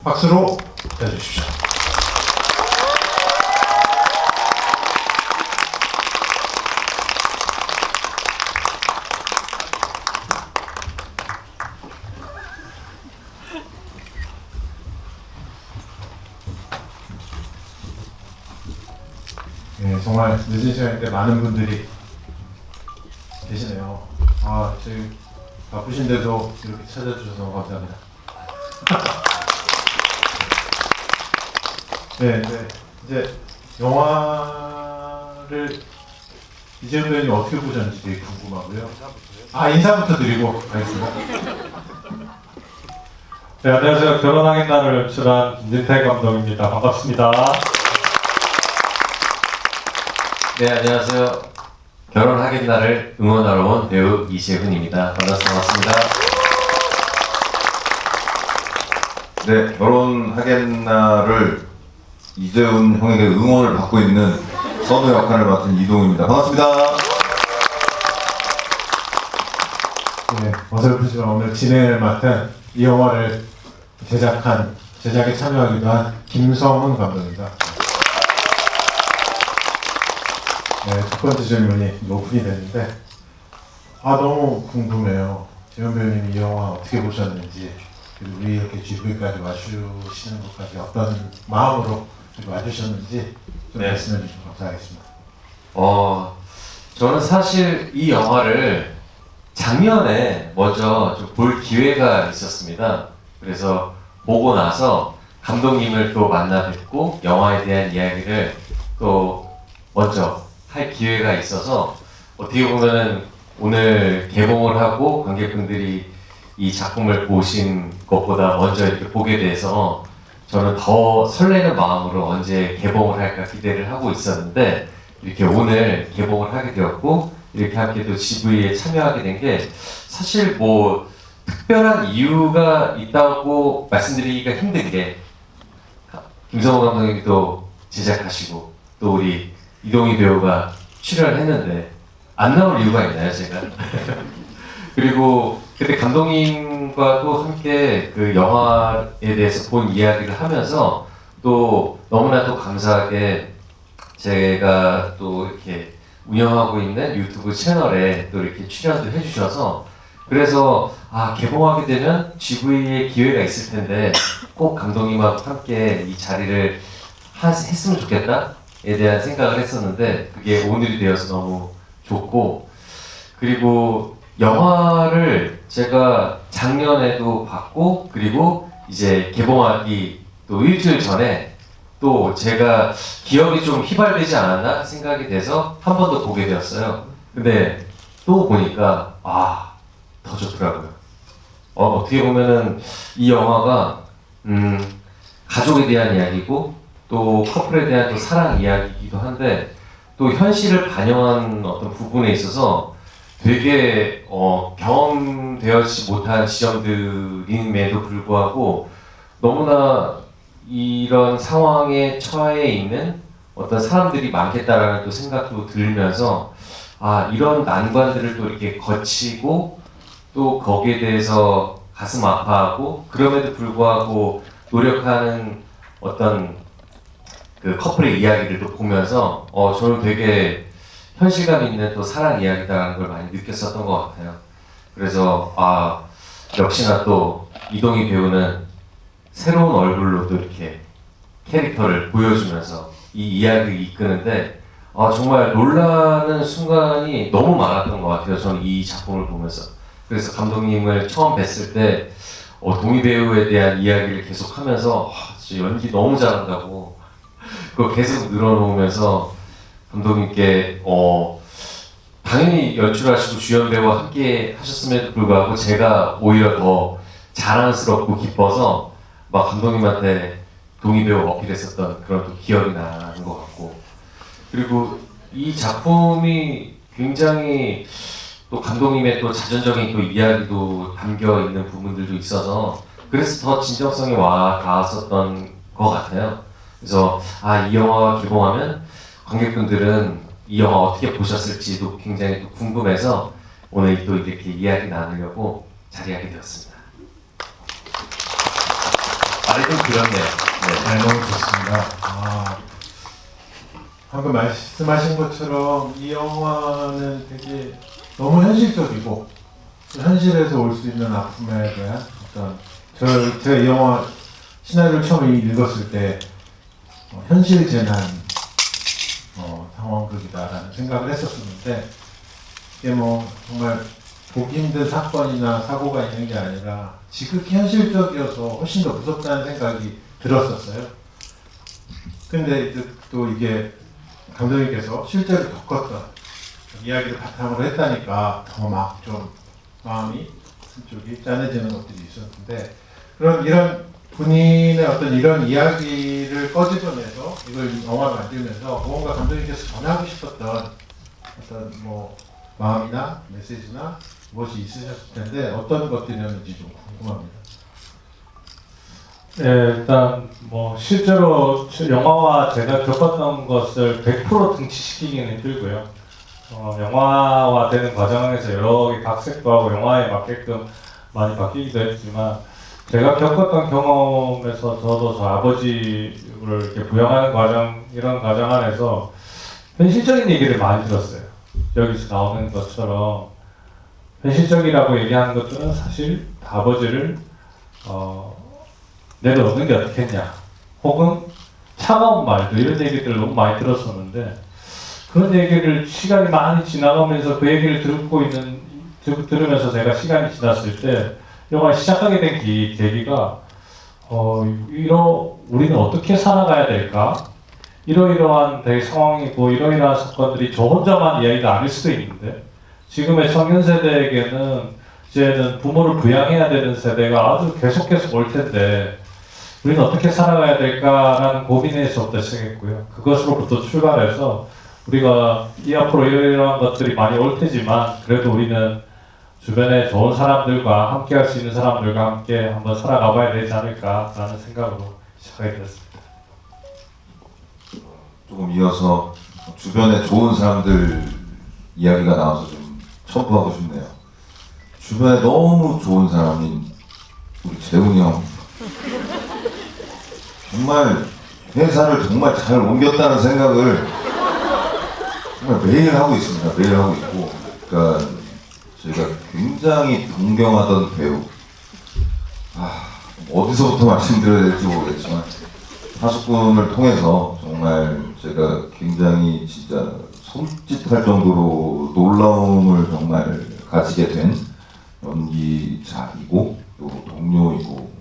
박수로 해주십시오. 네, 정말 늦은 시간인데 많은 분들이 계시네요. 저희 바쁘신데도 이렇게 찾아주셔서 너무 감사합니다. 네, 이제 영화를 이재훈 배우님 어떻게 보셨는지 되게 궁금하고요. 인사부터 드리고 가겠습니다. 네, 안녕하세요. 결혼하는 날을 연출한 김진태 감독입니다. 반갑습니다. 네, 안녕하세요. 결혼하겠나를 응원하러 온 배우 이재훈입니다. 반갑습니다. 네, 결혼하겠나를 이재훈 형에게 응원을 받고 있는 선우 역할을 맡은 이동입니다. 반갑습니다. 네, 어설프지만 오늘 진행을 맡은 이 영화를 제작에 참여하기도 한 김성훈 감독입니다. 네, 첫 번째 질문이 오픈이 됐는데 너무 궁금해요. 재훈 배우님이 이 영화 어떻게 보셨는지, 그리고 우리 이렇게 GV까지 와주시는 것까지 어떤 마음으로 와주셨는지 좀 네. 말씀해 주시면 감사하겠습니다. 저는 사실 이 영화를 작년에 먼저 좀 볼 기회가 있었습니다. 그래서 보고 나서 감독님을 또 만나 뵙고 영화에 대한 이야기를 또 먼저 할 기회가 있어서 어떻게 보면은 오늘 개봉을 하고 관객분들이 이 작품을 보신 것보다 먼저 이렇게 보게 돼서 저는 더 설레는 마음으로 언제 개봉을 할까 기대를 하고 있었는데 이렇게 오늘 개봉을 하게 되었고 이렇게 함께 또 GV에 참여하게 된 게 사실 뭐 특별한 이유가 있다고 말씀드리기가 힘든 게 김성호 감독님이 또 제작하시고 또 우리 이동희 배우가 출연을 했는데 안 나올 이유가 있나요, 제가? 그리고 그때 감독님과도 함께 그 영화에 대해서 본 이야기를 하면서 또 너무나 또 감사하게 제가 또 이렇게 운영하고 있는 유튜브 채널에 또 이렇게 출연도 해주셔서 그래서 개봉하게 되면 GV의 기회가 있을 텐데 꼭 감독님하고 함께 이 자리를 했으면 좋겠다에 대한 생각을 했었는데 그게 오늘이 되어서 너무 좋고, 그리고 영화를 제가 작년에도 봤고 그리고 이제 개봉하기 또 일주일 전에 또 제가 기억이 좀 휘발되지 않았나 생각이 돼서 한 번 더 보게 되었어요. 근데 또 보니까 더 좋더라고요. 어떻게 보면은 이 영화가 가족에 대한 이야기고 또 커플에 대한 또 사랑 이야기이기도 한데 또 현실을 반영한 어떤 부분에 있어서 되게 경험되었지 못한 지점들임에도 불구하고 너무나 이런 상황에 처해 있는 어떤 사람들이 많겠다라는 또 생각도 들면서 이런 난관들을 또 이렇게 거치고 또 거기에 대해서 가슴 아파하고 그럼에도 불구하고 노력하는 어떤 그 커플의 이야기를 또 보면서 저는 되게 현실감 있는 또 사랑 이야기다라는 걸 많이 느꼈었던 것 같아요. 그래서 역시나 또 이동희 배우는 새로운 얼굴로 또 이렇게 캐릭터를 보여주면서 이 이야기를 이끄는데 정말 놀라는 순간이 너무 많았던 것 같아요. 저는 이 작품을 보면서. 그래서 감독님을 처음 뵀을 때 동희 배우에 대한 이야기를 계속하면서 진짜 연기 너무 잘한다고 그걸 계속 늘어놓으면서 감독님께 당연히 연출하시고 주연 배우와 함께 하셨음에도 불구하고 제가 오히려 더 자랑스럽고 기뻐서 막 감독님한테 동희 배우 어필했었던 그런 또 기억이 나는 것 같고, 그리고 이 작품이 굉장히 또 감독님의 또 자전적인 또 이야기도 담겨 있는 부분들도 있어서 그래서 더 진정성이 와 닿았었던 것 같아요. 그래서 이 영화가 개봉하면 관객분들은 이 영화 어떻게 보셨을지도 굉장히 또 궁금해서 오늘 또 이렇게 이야기 나누려고 자리하게 되었습니다. 말이 좀 길었네요. 네. 네, 너무 좋습니다. 방금 말씀하신 것처럼 이 영화는 되게 너무 현실적이고 현실에서 올 수 있는 아픔에 대한 어떤 제가 이 영화 시나리오를 처음 읽었을 때 현실 재난 상황극이다라는 생각을 했었었는데 이게 뭐 정말 보기 힘든 사건이나 사고가 있는 게 아니라 지극히 현실적이어서 훨씬 더 무섭다는 생각이 들었었어요. 근데 이제 또 이게 감독님께서 실제로 겪었던 이야기를 바탕으로 했다니까 더 막 좀 마음이 한쪽이 짠해지는 것들이 있었는데 이런 본인의 어떤 이런 이야기를 꺼집어내서 이걸 영화를 만들면서 무언가 감독님께서 전하고 싶었던 어떤 뭐 마음이나 메시지나 무엇이 있으셨을 텐데 어떤 것들이었는지 좀 궁금합니다. 네, 일단 뭐 실제로 영화와 제가 겪었던 것을 100% 등치시키기는 힘들고요. 영화화되는 과정에서 여러 개 각색도 하고 영화에 맞게끔 많이 바뀌기도 했지만 제가 겪었던 경험에서 저도 저 아버지를 이렇게 부양하는 과정 이런 과정 안에서 현실적인 얘기를 많이 들었어요. 여기서 나오는 것처럼 현실적이라고 얘기하는 것들은 사실 아버지를 내려오는 게 어떻겠냐 혹은 차가운 말도 이런 얘기들을 너무 많이 들었었는데 그런 얘기를 시간이 많이 지나가면서 그 얘기를 들으면서 제가 시간이 지났을 때 영화 시작하게 된 계기가 우리는 어떻게 살아가야 될까? 이러이러한 되게 상황이고 이러이러한 사건들이 저 혼자만 이야기가 아닐 수도 있는데 지금의 청년 세대에게는 이제는 부모를 부양해야 되는 세대가 아주 계속해서 올 텐데 우리는 어떻게 살아가야 될까라는 고민에서부터 시작했고요. 그것으로부터 출발해서 우리가 이 앞으로 이러이러한 것들이 많이 올 테지만 그래도 우리는 주변에 좋은 사람들과 함께 할 수 있는 사람들과 함께 한번 살아가 봐야 되지 않을까라는 생각으로 시작하게 되었습니다. 조금 이어서 주변에 좋은 사람들 이야기가 나와서 좀 첨부하고 싶네요. 주변에 너무 좋은 사람인 우리 재훈이 형. 정말 회사를 정말 잘 옮겼다는 생각을 정말 매일 하고 있습니다. 매일 하고 있고, 그러니까 제가 굉장히 존경하던 배우. 어디서부터 말씀드려야 될지 모르겠지만 하숙군을 통해서 정말 제가 굉장히 진짜 손짓할 정도로 놀라움을 정말 가지게 된 연기자이고 또 동료이고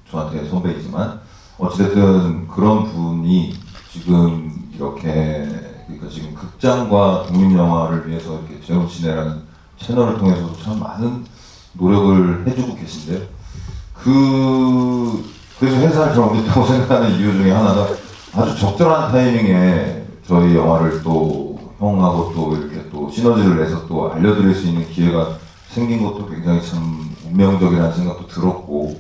저한테 선배이지만 어찌됐든 그런 분이 지금 이렇게 그러니까 지금 극장과 독립영화를 위해서 이렇게 재훈시네라는 채널을 통해서도 참 많은 노력을 해주고 계신데요. 그래서 회사를 잘 옮겼다고 생각하는 이유 중에 하나가 아주 적절한 타이밍에 저희 영화를 또 형하고 또 이렇게 또 시너지를 내서 또 알려드릴 수 있는 기회가 생긴 것도 굉장히 참 운명적이라는 생각도 들었고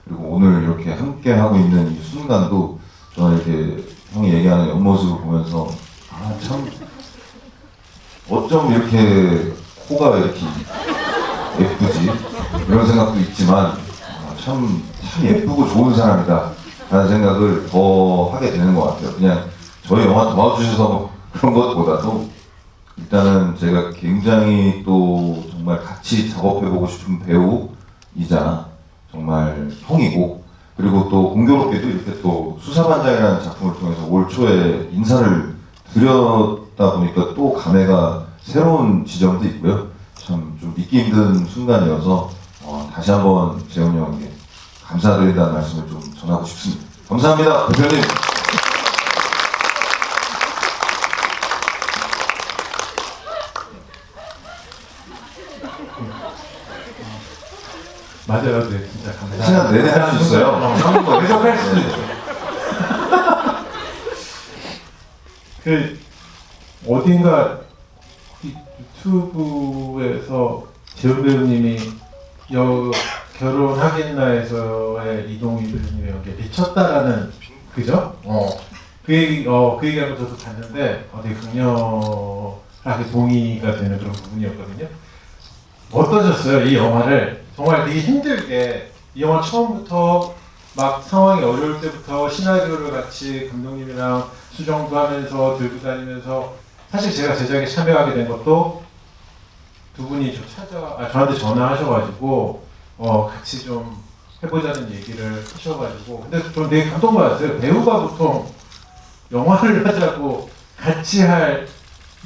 그리고 오늘 이렇게 함께 하고 있는 이 순간도 저는 이렇게 형이 얘기하는 옆모습을 보면서 참 어쩜 이렇게 코가 이렇게 예쁘지 이런 생각도 있지만 참 예쁘고 좋은 사람이다 라는 생각을 더 하게 되는 것 같아요. 그냥 저희 영화 도와주셔서 그런 것보다도 일단은 제가 굉장히 또 정말 같이 작업해보고 싶은 배우이자 정말 형이고 그리고 또 공교롭게도 이렇게 또 수사반장이라는 작품을 통해서 올 초에 인사를 드렸다 보니까 또 감회가 새로운 지점도 있고요. 참 좀 믿기 힘든 순간이어서 다시 한번 재훈이 형에게 감사드린다는 말씀을 좀 전하고 싶습니다. 감사합니다, 대표님. 맞아요, 네, 진짜 감사합니다. 시간 내내 할 수 있어요. 계속 할 수도 있죠. 그 어딘가 유튜브에서 재훈 배우님이 결혼하겠나에서의 이동희 배우님이 여기에 미쳤다라는 그죠? 그 얘기하고 저도 봤는데 되게 강렬하게 동의가 되는 그런 부분이었거든요. 어떠셨어요? 이 영화를 정말 되게 힘들게 이 영화 처음부터 막 상황이 어려울 때부터 시나리오를 같이 감독님이랑 수정도 하면서 들고 다니면서 사실 제가 제작에 참여하게 된 것도 두 분이 저한테 전화하셔가지고 같이 좀 해보자는 얘기를 하셔가지고 근데 좀 되게 감동받았어요. 배우가 보통 영화를 하자고 같이 할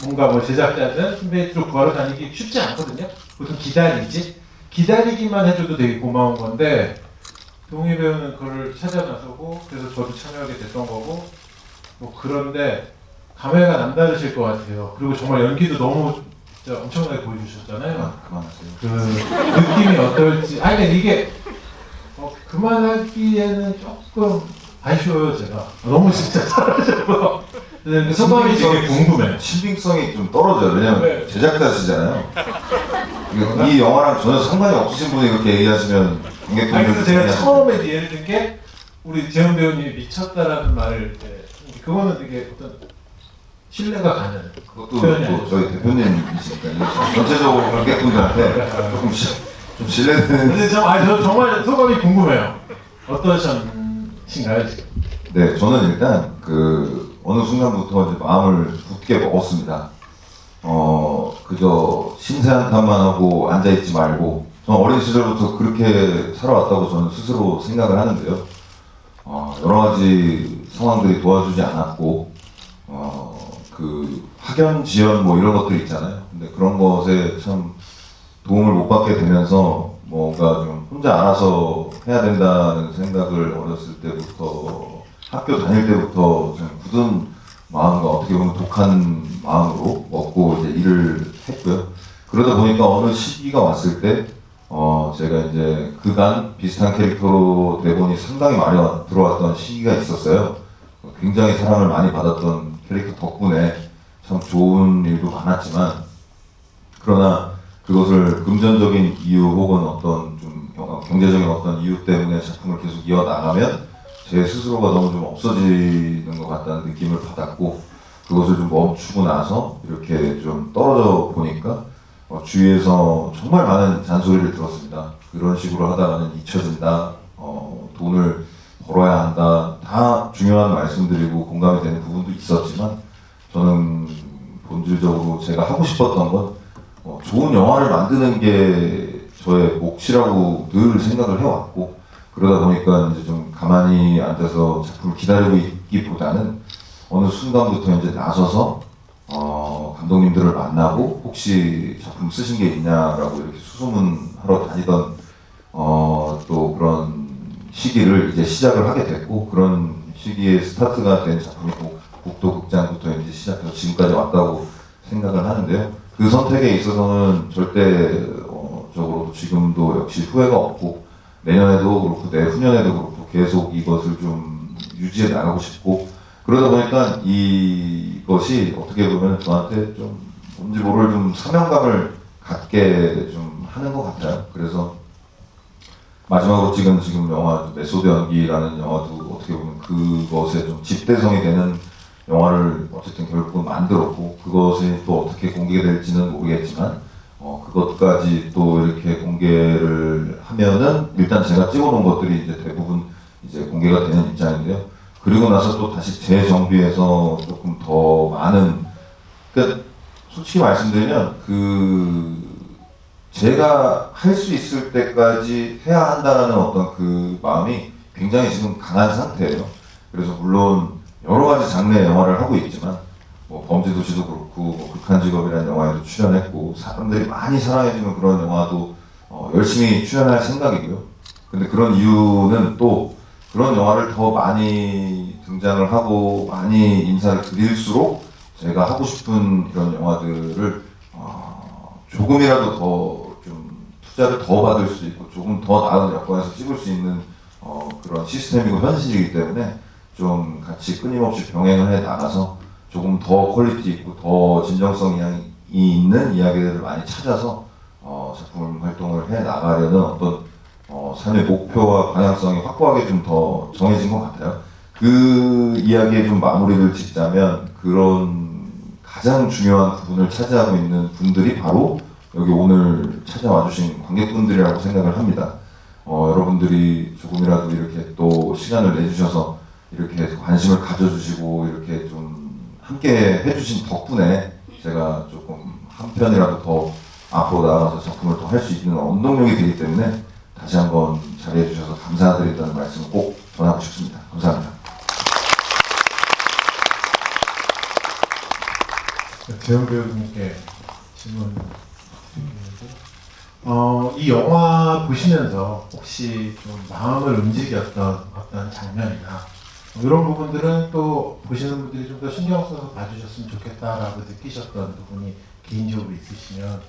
뭔가 뭐 제작자든 선배 쪽 구하러 다니기 쉽지 않거든요. 보통 기다리기만 해줘도 되게 고마운 건데 동희 배우는 그걸 찾아 나서고 그래서 저도 참여하게 됐던 거고 뭐 그런데 감회가 남다르실 것 같아요. 그리고 정말 연기도 너무 진짜 엄청나게 보여주셨잖아요. 그만하세요. 그 느낌이 어떨지 아니 근데 이게 그만하기에는 조금 아쉬워요 제가 너무 진짜 잘하셔서 그 소감이 되게 궁금해요. 신빙성이 좀 떨어져요. 왜냐면 네. 제작자시잖아요. 이 영화랑 전혀 상관이 없으신 분이 그렇게 얘기하시면 아니 그래서 제가 처음에 이해를 든 게 우리 재현 배우님이 미쳤다라는 말을 이제 그거는 되게 어떤 신뢰가 가는 그것도 또 저희 대표님이시니까 전체적으로 관객분들한테 좀 신뢰되는. 근데 저 정말 소감이 궁금해요. 어떠신가요 지금? 네, 저는 일단 어느 순간부터 이제 마음을 굳게 먹었습니다. 그저 신세한탄만 하고 앉아있지 말고, 저는 어린 시절부터 그렇게 살아왔다고 저는 스스로 생각을 하는데요. 여러 가지 상황들이 도와주지 않았고, 학연, 지연 뭐 이런 것들 있잖아요. 근데 그런 것에 참 도움을 못 받게 되면서 뭔가 좀 혼자 알아서 해야 된다는 생각을 어렸을 때부터 학교 다닐 때부터 좀 굳은 마음과 어떻게 보면 독한 마음으로 먹고 이제 일을 했고요. 그러다 보니까 어느 시기가 왔을 때 제가 이제 그간 비슷한 캐릭터로 대본이 상당히 많이 들어왔던 시기가 있었어요. 굉장히 사랑을 많이 받았던 캐릭터 덕분에 참 좋은 일도 많았지만 그러나 그것을 금전적인 이유 혹은 어떤 좀 경제적인 어떤 이유 때문에 작품을 계속 이어나가면 제 스스로가 너무 좀 없어지는 것 같다는 느낌을 받았고 그것을 좀 멈추고 나서 이렇게 좀 떨어져 보니까 주위에서 정말 많은 잔소리를 들었습니다. 그런 식으로 하다가는 잊혀진다, 돈을 벌어야 한다, 다 중요한 말씀드리고 공감이 되는 부분도 있었지만 저는 본질적으로 제가 하고 싶었던 건 좋은 영화를 만드는 게 저의 몫이라고 늘 생각을 해왔고 그러다 보니까 이제 좀 가만히 앉아서 작품을 기다리고 있기보다는 어느 순간부터 이제 나서서 감독님들을 만나고 혹시 작품 쓰신 게 있냐라고 이렇게 수소문하러 다니던 또 그런 시기를 이제 시작을 하게 됐고 그런 시기에 스타트가 된 작품이 국도극장부터 이제 시작해서 지금까지 왔다고 생각을 하는데요. 그 선택에 있어서는 절대적으로 지금도 역시 후회가 없고 내년에도 그렇고 내후년에도 그렇고 계속 이것을 좀 유지해 나가고 싶고 그러다 보니까 이것이 어떻게 보면 저한테 좀 뭔지 모를 좀 사명감을 갖게 좀 하는 것 같아요. 그래서 마지막으로 찍은 지금 영화 메소드 연기라는 영화도 어떻게 보면 그것에 좀 집대성이 되는 영화를 어쨌든 결국은 만들었고 그것이 또 어떻게 공개될지는 모르겠지만 그것까지 또 이렇게 공개를 하면은 일단 제가 찍어놓은 것들이 이제 대부분 이제 공개가 되는 입장인데요. 그리고 나서 또 다시 재정비해서 조금 더 많은 그러니까 솔직히 말씀드리면 제가 할 수 있을 때까지 해야 한다는 어떤 그 마음이 굉장히 지금 강한 상태예요. 그래서 물론 여러 가지 장르의 영화를 하고 있지만 뭐 범죄도시도 그렇고 뭐 극한직업이라는 영화에도 출연했고 사람들이 많이 사랑해주는 그런 영화도 열심히 출연할 생각이고요. 근데 그런 이유는 또 그런 영화를 더 많이 등장을 하고 많이 인사를 드릴수록 제가 하고 싶은 이런 영화들을 조금이라도 더 좀 투자를 더 받을 수 있고 조금 더 나은 여건에서 찍을 수 있는 그런 시스템이고 현실이기 때문에 좀 같이 끊임없이 병행을 해 나가서 조금 더 퀄리티 있고 더 진정성이 있는 이야기들을 많이 찾아서 작품 활동을 해 나가려는 어떤 삶의 목표와 방향성이 확고하게 좀 더 정해진 것 같아요. 그 이야기에 좀 마무리를 짓자면 그런 가장 중요한 부분을 차지하고 있는 분들이 바로 여기 오늘 찾아와 주신 관객분들이라고 생각을 합니다. 여러분들이 조금이라도 이렇게 또 시간을 내주셔서 이렇게 관심을 가져주시고 이렇게 좀 함께 해주신 덕분에 제가 조금 한 편이라도 더 앞으로 나아가서 작품을 더 할 수 있는 원동력이 되기 때문에 다시 한번 자리해 주셔서 감사드린다는 말씀을 꼭 전하고 싶습니다. 감사합니다. 재현 배우님께 질문 드리겠는데, 이 영화 보시면서 혹시 좀 마음을 움직였던 어떤 장면이나 이런 부분들은 또 보시는 분들이 좀 더 신경 써서 봐주셨으면 좋겠다라고 느끼셨던 부분이 개인적으로 있으시면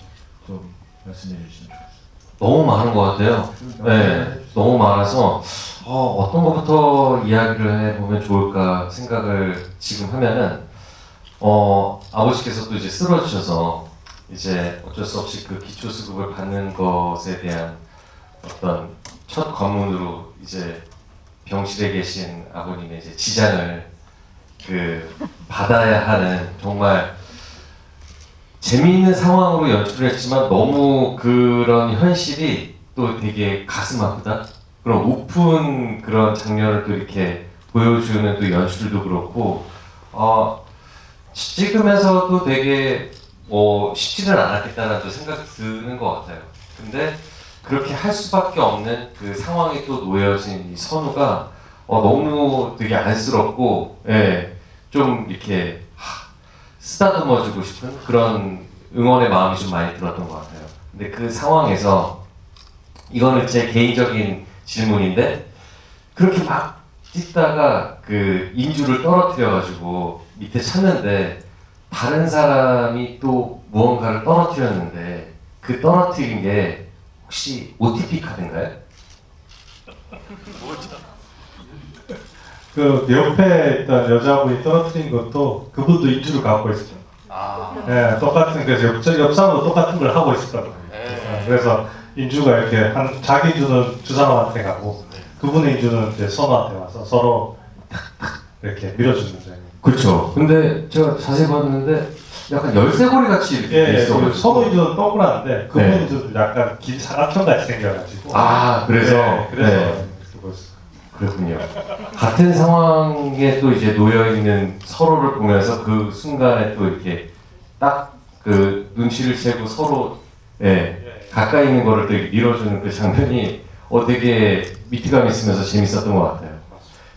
좀 말씀해 주시면 좋겠습니다. 너무 많은 것 같아요. 네, 너무 많아서 어떤 것부터 이야기를 해보면 좋을까 생각을 지금 하면은 아버지께서 또 이제 쓰러지셔서 이제 어쩔 수 없이 그 기초수급을 받는 것에 대한 어떤 첫 관문으로 이제 병실에 계신 아버님의 이제 지장을 받아야 하는 정말 재미있는 상황으로 연출을 했지만 너무 그런 현실이 또 되게 가슴 아프다? 그런 우픈 그런 장면을 또 이렇게 보여주는 또 연출도 그렇고 찍으면서도 되게 쉽지는 않았겠다라는 또 생각이 드는 것 같아요. 근데 그렇게 할 수밖에 없는 그 상황에 또 놓여진 이 선우가 너무 되게 안쓰럽고 좀 이렇게 쓰다듬어주고 싶은 그런 응원의 마음이 좀 많이 들었던 것 같아요. 근데 그 상황에서 이거는 제 개인적인 질문인데 그렇게 막 찍다가 그 인주를 떨어뜨려가지고 밑에 찼는데 다른 사람이 또 무언가를 떨어뜨렸는데 그 떨어뜨린 게 혹시 OTP 카드인가요? 그 옆에 있던 여자분이 떨어뜨린 것도 그분도 인주를 갖고 있어요. 네, 똑같은 그래서 옆사람도 똑같은 걸 하고 있었거든요. 그래서 인주가 이렇게 자기 인주는 주사람한테 가고 그분의 인주는 이제 선우한테 와서 서로 이렇게 밀어주는 거예요. 그렇죠. 근데 제가 자세히 봤는데 약간 열쇠고리 같이 이렇게 돼 있어. 그 선우 인주는 동그란데 그분 네. 인주는 약간 긴 사각형 같이 생겨가지고. 그래서 그래서 쓰고 있어요. 그렇군요. 같은 상황에 또 이제 놓여 있는 서로를 보면서 그 순간에 또 이렇게 딱 그 눈치를 채고 서로 가까이 있는 거를 또 이렇게 밀어주는 그 장면이 되게 밑감 있으면서 재밌었던 것 같아요.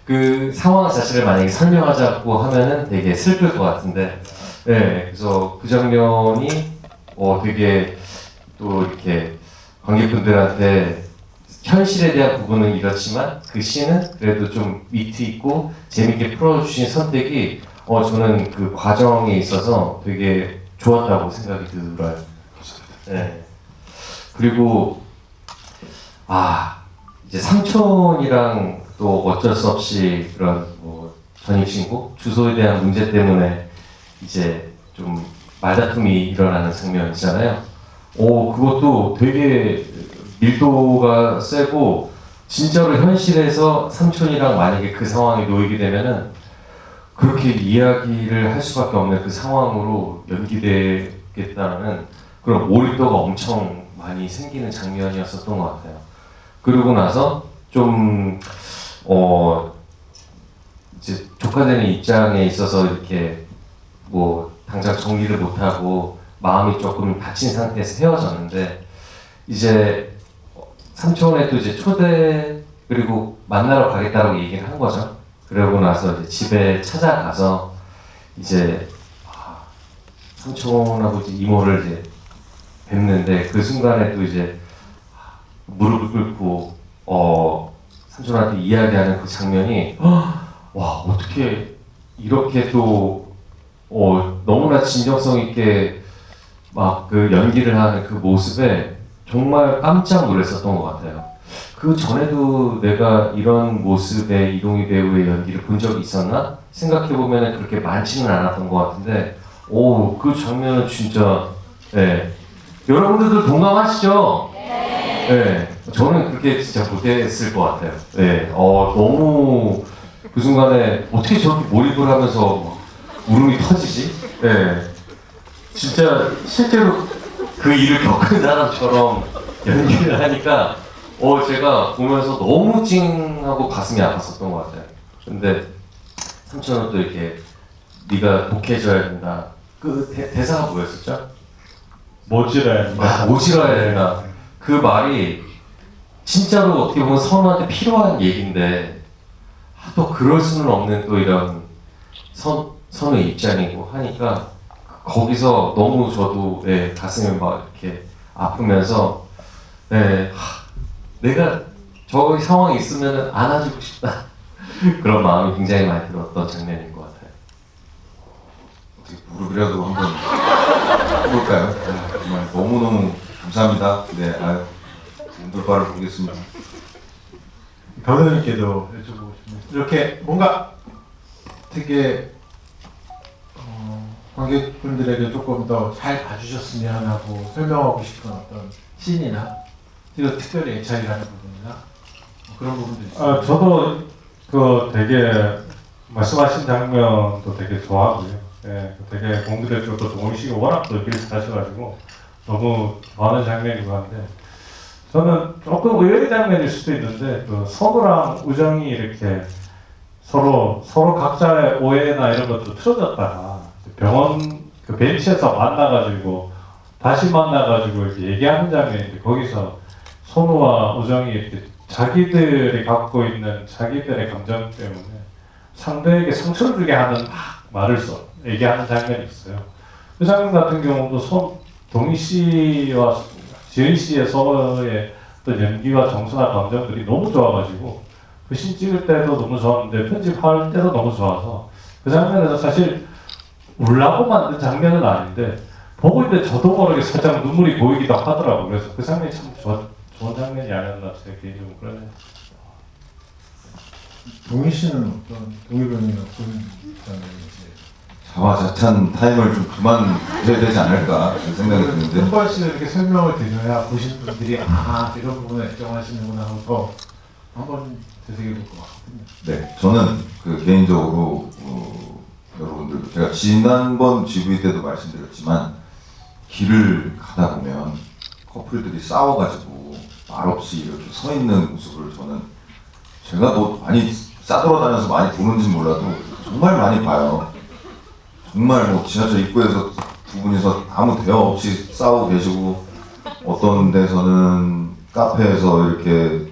그 상황 자체를 만약에 설명하자고 하면은 되게 슬플 것 같은데, 그래서 그 장면이 되게 또 이렇게 관객분들한테 현실에 대한 부분은 이렇지만 그 씬은 그래도 좀 위트 있고 재밌게 풀어주신 선택이 저는 그 과정에 있어서 되게 좋았다고 생각이 들어요. 그리고 이제 삼촌이랑 또 어쩔 수 없이 그런 뭐 전입신고 주소에 대한 문제 때문에 이제 좀 말다툼이 일어나는 장면이잖아요. 그것도 되게 밀도가 세고 진짜로 현실에서 삼촌이랑 만약에 그 상황에 놓이게 되면은 그렇게 이야기를 할 수밖에 없는 그 상황으로 연기되겠다는 그런 몰입도가 엄청 많이 생기는 장면이었었던 것 같아요. 그러고 나서 좀 이제 조카되는 입장에 있어서 이렇게 뭐 당장 정리를 못하고 마음이 조금 다친 상태에서 헤어졌는데 이제 삼촌의 또 이제 초대 그리고 만나러 가겠다라고 얘기를 한 거죠. 그러고 나서 이제 집에 찾아가서 이제 삼촌하고 이제 이모를 이제 뵙는데 그 순간에 또 이제 무릎을 꿇고 삼촌한테 이야기하는 그 장면이 와 어떻게 이렇게 또 너무나 진정성 있게 막 그 연기를 하는 그 모습에 정말 깜짝 놀랐었던 것 같아요. 그 전에도 내가 이런 모습의 이동희 배우의 연기를 본 적이 있었나? 생각해보면 그렇게 많지는 않았던 것 같은데 그 장면은 진짜 여러분들도 동감하시죠? 저는 그렇게 진짜 못했을 것 같아요. 너무 그 순간에 어떻게 저렇게 몰입을 하면서 막 울음이 터지지? 진짜 실제로 그 일을 겪은 사람처럼 연기를 하니까 제가 보면서 너무 찡하고 가슴이 아팠었던 것 같아요. 근데 삼촌은 또 이렇게 네가 독해져야 된다. 그 대사가 뭐였었죠? 모질해야 된다. 모질어야 된다. 그 말이 진짜로 어떻게 보면 선우한테 필요한 얘기인데 또 그럴 수는 없는 또 이런 선우의 입장이고 하니까 거기서 너무 저도 가슴이 막 이렇게 아프면서 내가 저 상황에 있으면 안아주고 싶다 그런 마음이 굉장히 많이 들었던 장면인 것 같아요. 어떻게 무릎이라도 한번 해볼까요? 정말 너무너무 감사합니다. 네, 운돌바를 보겠습니다. 변호님께도 여쭤보고 싶네요. 이렇게 뭔가 되게 관객분들에게 조금 더 잘 봐주셨으면 하고 설명하고 싶은 어떤 씬이나 그리고 특별히 애착이 가는 부분이나 그런 부분도 있어요. 저도 그 되게 말씀하신 장면도 되게 좋아하고요. 예, 되게 공들여 쪽도 동훈 씨가 워낙 또 비슷하셔가지고 너무 좋아하는 장면이고 한데 저는 조금 의외의 장면일 수도 있는데 그 선우랑 우정이 이렇게 서로 각자의 오해나 이런 것도 틀어졌다가 병원 그 벤치에서 만나가지고 다시 만나가지고 이렇게 얘기하는 장면인데 거기서 선우와 우정이 이렇게 자기들이 갖고 있는 자기들의 감정 때문에 상대에게 상처를 주게 하는 말을 얘기하는 장면이 있어요. 그 장면 같은 경우도 동희 씨와 지은 씨의 서로의 어떤 연기와 정서나 감정들이 너무 좋아가지고 그 씬 찍을 때도 너무 좋았는데 편집할 때도 너무 좋아서 그 장면에서 사실 울라고 만든 장면은 아닌데 보고 있는데 저도 모르게 살짝 눈물이 보이기도 하더라고요. 그래서 그 장면이 참 좋은 장면이 아니었나 제 개인적으로 그러네요. 동희 씨는 동희 변호님은 어떤 장면인지 자화자찬 타임을 좀 그만 해야 되지 않을까 그런 생각이 드는데 한 번씩 이렇게 설명을 드려야 보신 분들이 이런 부분에 애정하시는구나 하고 한번 되새겨볼 것 같거든요. 네, 저는 개인적으로 여러분들 제가 지난번 GV 때도 말씀드렸지만 길을 가다 보면 커플들이 싸워가지고 말없이 이렇게 서 있는 모습을 저는 제가 뭐 많이 싸돌아다녀서 많이 보는지 몰라도 정말 많이 봐요. 정말 뭐 지하철 입구에서 두 분이서 아무 대화 없이 싸우고 계시고 어떤 데서는 카페에서 이렇게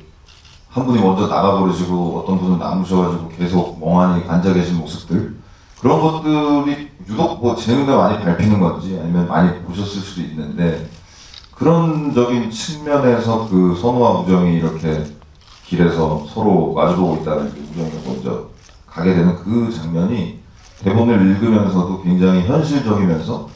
한 분이 먼저 나가버리시고 어떤 분은 남으셔가지고 계속 멍하니 앉아 계신 모습들 그런 것들이 유독 뭐 제 눈에 많이 밟히는 건지 아니면 많이 보셨을 수도 있는데 그런적인 측면에서 그 선우와 우정이 이렇게 길에서 서로 마주보고 있다는 게 우정이가 먼저 가게 되는 그 장면이 대본을 읽으면서도 굉장히 현실적이면서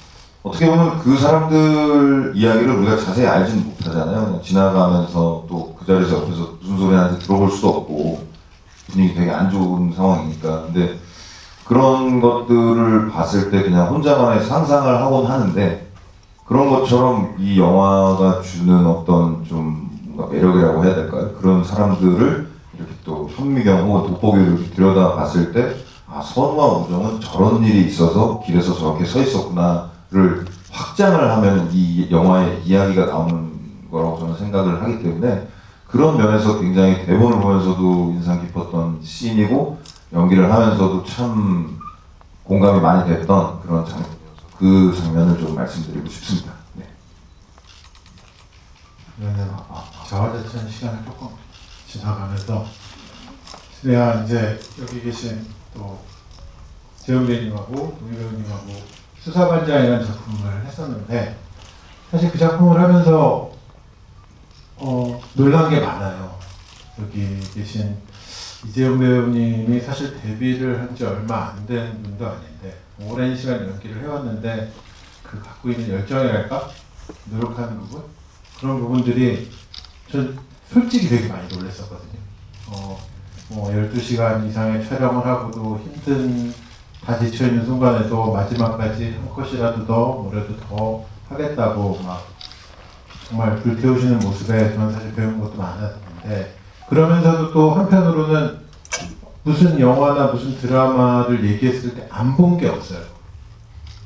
어떻게 보면 그 사람들 이야기를 우리가 자세히 알지는 못하잖아요. 그냥 지나가면서 또 그 자리에서 옆에서 무슨 소리 하는지 들어볼 수도 없고 분위기 되게 안 좋은 상황이니까. 근데 그런 것들을 봤을 때 그냥 혼자만의 상상을 하곤 하는데 그런 것처럼 이 영화가 주는 어떤 좀 뭔가 매력이라고 해야 될까요? 그런 사람들을 이렇게 또 현미경 혹은 돋보기로 이렇게 들여다봤을 때 선우와 우정은 저런 일이 있어서 길에서 저렇게 서 있었구나를 확장을 하면 이 영화의 이야기가 나오는 거라고 저는 생각을 하기 때문에 그런 면에서 굉장히 대본을 보면서도 인상 깊었던 씬이고 연기를 하면서도 참 공감이 많이 됐던 그런 그 장면을 좀 말씀드리고 싶습니다. 네. 그러면 자화자찬 시간을 조금 지나가면서 제가 이제 여기 계신 또 재훈 배우님하고 동희 배우님하고 수사반장이라는 작품을 했었는데 사실 그 작품을 하면서 놀란 게 많아요. 여기 계신 이재용 배우님이 사실 데뷔를 한 지 얼마 안 된 분도 아닌데 오랜 시간 연기를 해왔는데 그 갖고 있는 열정이랄까? 노력하는 부분? 그런 부분들이 전 솔직히 되게 많이 놀랐었거든요. 12시간 이상의 촬영을 하고도 힘든 다 지쳐있는 순간에도 마지막까지 한 컷이라도 더 뭐라도 더 하겠다고 막 정말 불태우시는 모습에 저는 사실 배운 것도 많았는데 그러면서도 또 한편으로는 무슨 영화나 무슨 드라마를 얘기했을 때 안 본 게 없어요.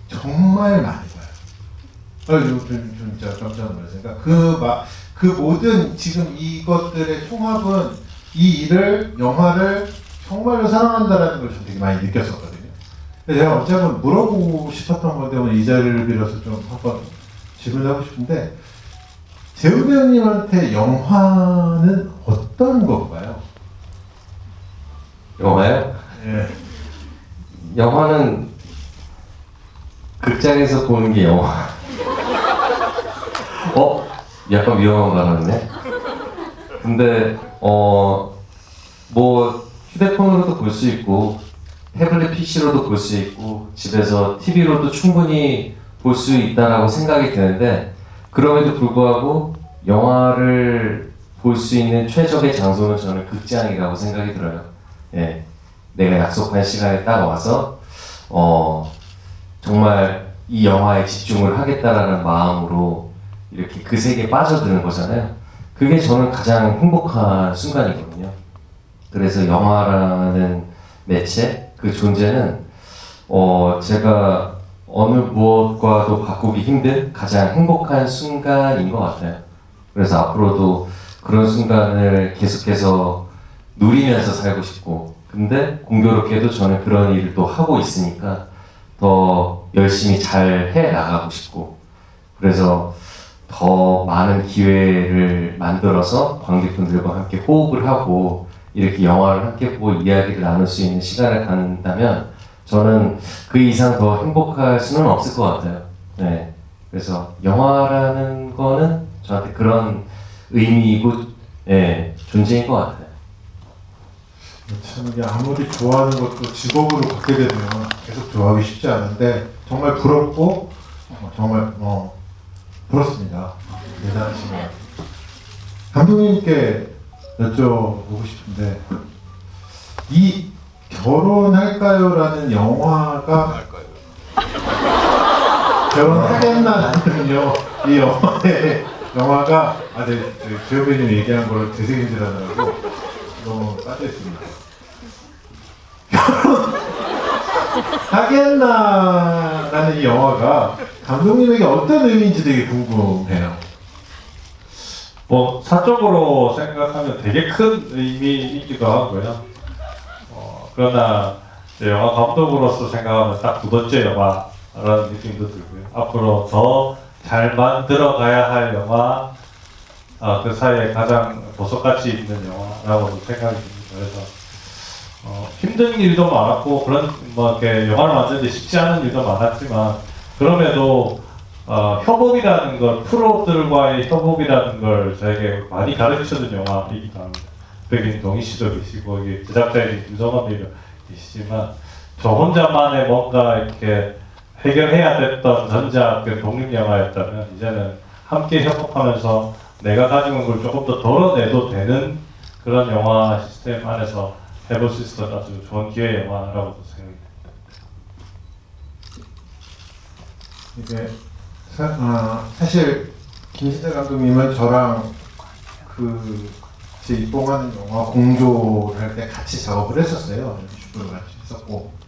정말 많이 봐요. 이거 좀 진짜 깜짝 놀랐어요. 그러니까 그 모든 지금 이것들의 총합은 이 일을 영화를 정말로 사랑한다라는 걸 좀 되게 많이 느꼈었거든요. 그래서 제가 언제 한번 물어보고 싶었던 건데 오늘 이 자리를 빌어서 좀 한번 질문하고 싶은데 재훈 배우님한테 영화는 어떤 건가요? 영화요? 예. 영화는 극장에서 보는 게 영화. 약간 위험한 발언이네. 근데 뭐 휴대폰으로도 볼 수 있고 태블릿 PC로도 볼 수 있고 집에서 TV로도 충분히 볼 수 있다라고 생각이 드는데 그럼에도 불구하고 영화를 볼 수 있는 최적의 장소는 저는 극장이라고 생각이 들어요. 예, 내가 약속한 시간에 딱 와서 정말 이 영화에 집중을 하겠다라는 마음으로 이렇게 그 세계에 빠져드는 거잖아요. 그게 저는 가장 행복한 순간이거든요. 그래서 영화라는 매체, 그 존재는 제가 어느 무엇과도 바꾸기 힘든 가장 행복한 순간인 것 같아요. 그래서 앞으로도 그런 순간을 계속해서 누리면서 살고 싶고, 근데 공교롭게도 저는 그런 일을 또 하고 있으니까 더 열심히 잘 해 나가고 싶고, 그래서 더 많은 기회를 만들어서 관객분들과 함께 호흡을 하고 이렇게 영화를 함께 보고 이야기를 나눌 수 있는 시간을 갖는다면 저는 그 이상 더 행복할 수는 없을 것 같아요. 네. 그래서 영화라는 거는 저한테 그런 의미이고 존재인 것 같아요. 참 이게 아무리 좋아하는 것도 직업으로 갖게 되면 계속 좋아하기 쉽지 않은데 정말 부럽고 정말 부럽습니다. 대단하신 것 같아요. 감독님께 여쭤보고 싶은데 이 결혼할까요라는 영화가 결혼하겠나는요 이 영화가 네, 재호 배우님 얘기한 걸 되새김질하느라고 너무 빠져있습니다. 결혼하겠나라는 이 영화가 감독님에게 어떤 의미인지 되게 궁금해요. 뭐 사적으로 생각하면 되게 큰 의미이기도 하고요. 그러나 이제 영화 감독으로서 생각하면 딱 두 번째 영화라는 느낌도 들고요. 앞으로 더 잘 만들어 가야 할 영화, 그 사이에 가장 보석가치 있는 영화라고 생각이 듭니다. 그래서 힘든 일도 많았고 그런 뭐 이렇게 영화를 만드는데 쉽지 않은 일도 많았지만 그럼에도 협업이라는 걸 프로들과의 협업이라는 걸 저에게 많이 가르쳐준 영화이기도 합니다. 백인 동희 씨도 계시고 이게 제작자인 김성원 배우도 계시지만 저 혼자만의 뭔가 이렇게 해결해야 됐던 전작 독립 영화였다면 이제는 함께 협업하면서 내가 가지고 있는 걸 조금 더 덜어내도 되는 그런 영화 시스템 안에서 해볼 수 있어서 아주 좋은 기회 영화라고 생각이 이게 듭니다. 사실 김신태 감독님은 저랑 제 입봉하는 영화 공조를 할 때 같이 작업을 했었어요. 슈퍼를 같이 했었고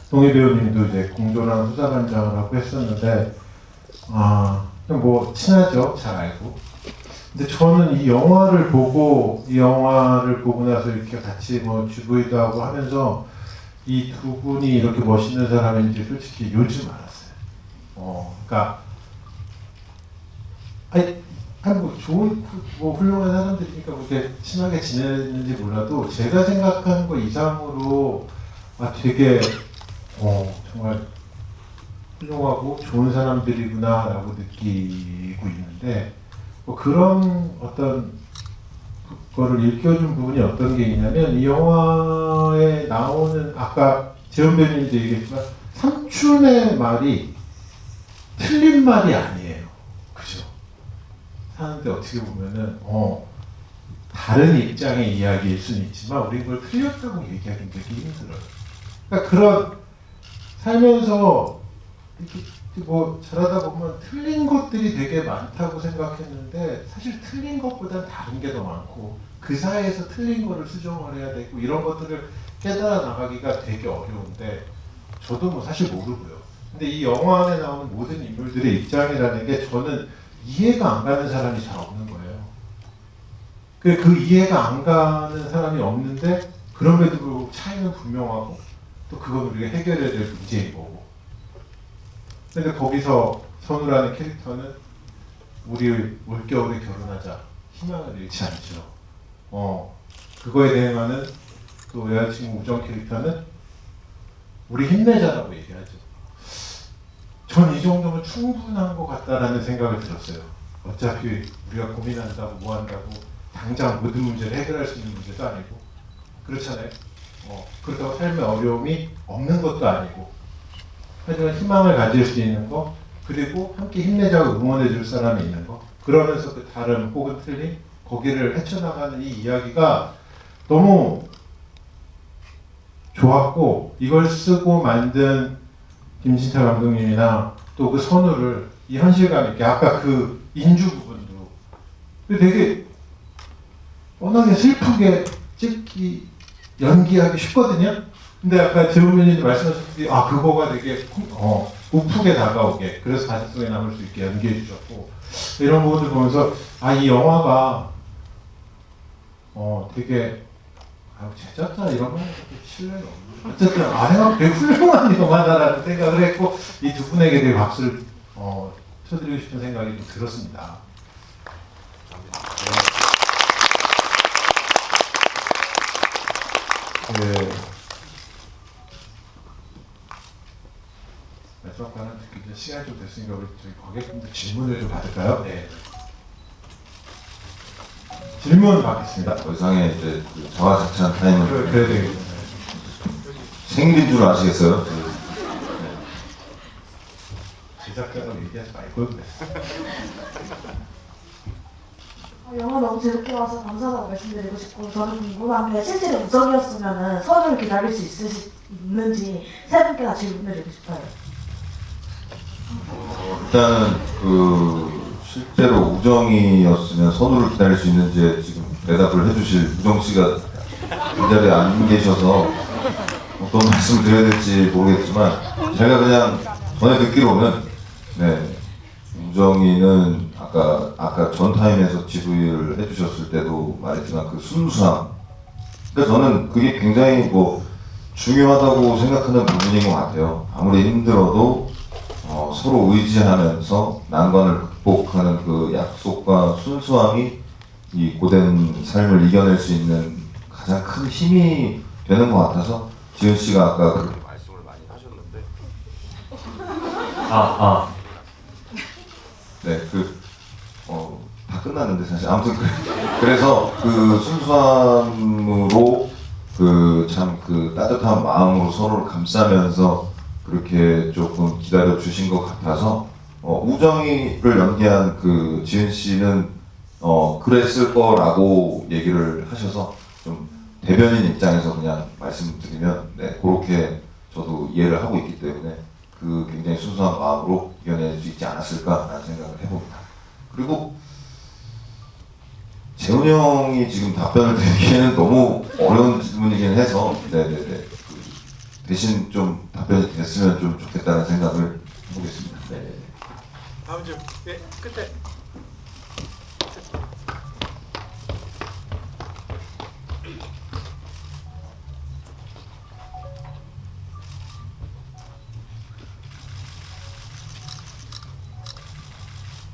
동희 배우님도 이제 공조랑 수사반장을 하고 했었는데 뭐 친하죠, 잘 알고. 근데 저는 이 영화를 보고 나서 이렇게 같이 뭐 GV도 하고 하면서 이 두 분이 이렇게 멋있는 사람인지 솔직히 요즘 알았어요. 그러니까 뭐 좋은 뭐 훌륭한 사람들이니까 그렇게 친하게 지내는지 몰라도 제가 생각하는 거 이상으로 되게 정말 훌륭하고 좋은 사람들이구나라고 느끼고 있는데 뭐 그런 어떤 거를 일깨워준 부분이 어떤 게 있냐면 이 영화에 나오는 아까 재훈 배우님도 얘기했지만 삼촌의 말이 틀린 말이 아니에요. 그죠? 사는데 어떻게 보면은 다른 입장의 이야기일 수는 있지만 우리 그걸 틀렸다고 얘기하기 되게 힘들어요. 그러니까 그런 살면서 이렇게 뭐 잘하다 보면 틀린 것들이 되게 많다고 생각했는데 사실 틀린 것보다 다른 게 더 많고 그 사이에서 틀린 거를 수정을 해야 되고 이런 것들을 깨달아 나가기가 되게 어려운데 저도 뭐 사실 모르고요. 근데 이 영화 안에 나오는 모든 인물들의 입장이라는 게 저는 이해가 안 가는 사람이 잘 없는 거예요. 그 이해가 안 가는 사람이 없는데 그럼에도 불구하고 차이는 분명하고 또 그건 우리가 해결해야 될 문제인 거고. 근데 거기서 선우라는 캐릭터는 우리 올겨울에 결혼하자 희망을 잃지 않죠. 그거에 대응하는 또 여자친구 우정 캐릭터는 우리 힘내자라고 얘기하죠. 전 이 정도면 충분한 것 같다라는 생각을 들었어요. 어차피 우리가 고민한다고 뭐 한다고 당장 모든 문제를 해결할 수 있는 문제도 아니고 그렇잖아요. 그렇다고 삶의 어려움이 없는 것도 아니고 하지만 희망을 가질 수 있는 거 그리고 함께 힘내자고 응원해 줄 사람이 있는 거 그러면서 그 다른 혹은 틀린 거기를 헤쳐나가는 이 이야기가 너무 좋았고 이걸 쓰고 만든 김진태 감독님이나 또 그 선우를 이 현실감 있게 아까 그 인주 부분도 되게 워낙에 슬프게 찍기 연기하기 쉽거든요. 근데 아까 재훈 변호사님 말씀하셨듯이 그거가 되게 우프게 다가오게 그래서 가슴 속에 남을 수 있게 연기해 주셨고 이런 부분들 보면서 이 영화가 되게 제작자 이런 거는 신뢰가 없는 어쨌든 영화가 되게 훌륭한 영화다라는 생각을 했고 이 두 분에게 되게 박수를 쳐드리고 싶은 생각이 좀 들었습니다. 네. 마지막 단은 듣기 전에 시간이 좀 됐으니까 우리 저희 관객분들 질문을 좀 받을까요? 네. 질문 받겠습니다. 더 이상의 이제 그 자화자찬 타임은 그래야 되겠죠. 생일인 줄 아시겠어요? 제작자가 얘기하지 말걸 그래. 영화 너무 재밌게 봐서 감사하다고 말씀드리고 싶고 저는 궁금한 게 실제로 우정이었으면 선을 기다릴 수 있는지 세 분께 같이 질문드리고 싶어요. 일단은 그 실제로 우정이었으면 선우를 기다릴 수 있는지 지금 대답을 해주실 우정 씨가 이 자리에 안 계셔서 어떤 말씀을 드려야 될지 모르겠지만 제가 그냥 전에 듣기로는 우정이는 아까 전 타임에서 GV를 해주셨을 때도 말했지만 그 순수함. 그러니까 저는 그게 굉장히 뭐 중요하다고 생각하는 부분인 것 같아요. 아무리 힘들어도 서로 의지하면서 난관을 극복하는 그 약속과 순수함이 이 고된 삶을 이겨낼 수 있는 가장 큰 힘이 되는 것 같아서 지은 씨가 아까 그렇게 말씀을 많이 하셨는데 다 끝났는데 사실 아무튼 그래서 그 순수함으로 그 따뜻한 마음으로 서로를 감싸면서 그렇게 조금 기다려 주신 것 같아서 우정이를 연기한 그 지은 씨는 그랬을 거라고 얘기를 하셔서 좀 대변인 입장에서 그냥 말씀드리면 그렇게 저도 이해를 하고 있기 때문에 그 굉장히 순수한 마음으로 이겨낼 수 있지 않았을까라는 생각을 해봅니다. 그리고 재훈 형이 지금 답변을 드리기에는 너무 어려운 질문이긴 해서 대신 좀 답변이 됐으면 좀 좋겠다는 생각을 해보겠습니다. 다음 질문. 네, 끝에.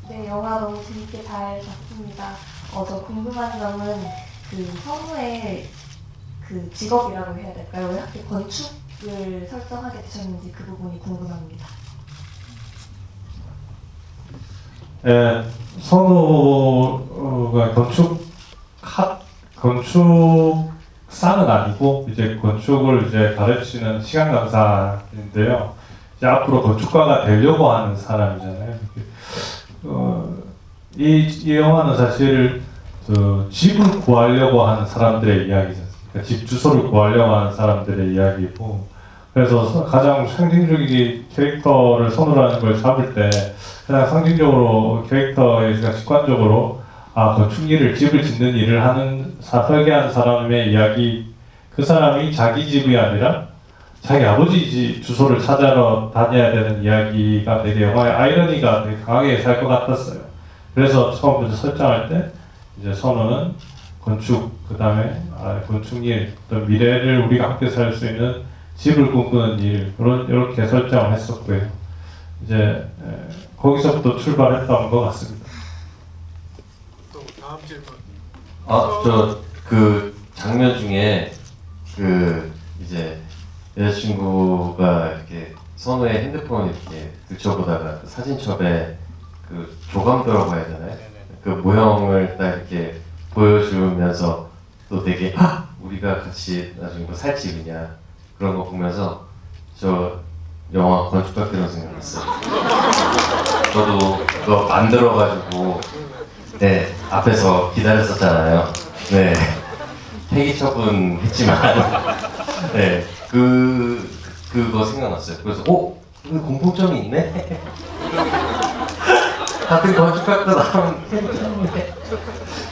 네, 영화 너무 재밌게 잘 봤습니다. 저 궁금한 점은 그 선우의 그 직업이라고 해야 될까요? 왜 하필 건축을 설정하게 되셨는지 그 부분이 궁금합니다. 선우가 건축사는 아니고 이제 건축을 이제 가르치는 시간 강사인데요. 이제 앞으로 건축가가 되려고 하는 사람이잖아요. 이 영화는 사실 집을 구하려고 하는 사람들의 이야기죠. 그러니까 집 주소를 구하려고 하는 사람들의 이야기고, 그래서 가장 상징적인 캐릭터를 선호하는 걸 잡을 때 가장 상징적으로 캐릭터의 직관적으로 건축일을 집을 짓는 일을 하는 설계하는 사람의 이야기, 그 사람이 자기 집이 아니라 자기 아버지 집 주소를 찾아러 다녀야 되는 이야기가 되게 영화의 아이러니가 되게 강하게 살 것 같았어요. 그래서 처음부터 설정할 때 이제 선우는 건축, 그 다음에 건축 일, 또 미래를 우리가 함께 살 수 있는 집을 꿈꾸는 일, 이렇게 설정을 했었고요. 이제 거기서부터 출발했던 것 같습니다. 또 다음 질문. 저 그 장면 중에 그 이제 여자친구가 이렇게 선우의 핸드폰 이렇게 들춰보다가 그 사진첩에 그 조감도라고 해야 되나요? 그 모형을 딱 이렇게 보여주면서 또 되게 우리가 같이 나중에 뭐 살지 그냐 그런 거 보면서 저 영화 건축학개론 생각났어요. 저도 그거 만들어가지고 네 앞에서 기다렸었잖아요. 네 폐기 처분했지만 네 그거 생각났어요. 그래서 여기 공통점이 있네. 같은 건축학도 나온 캐릭터인데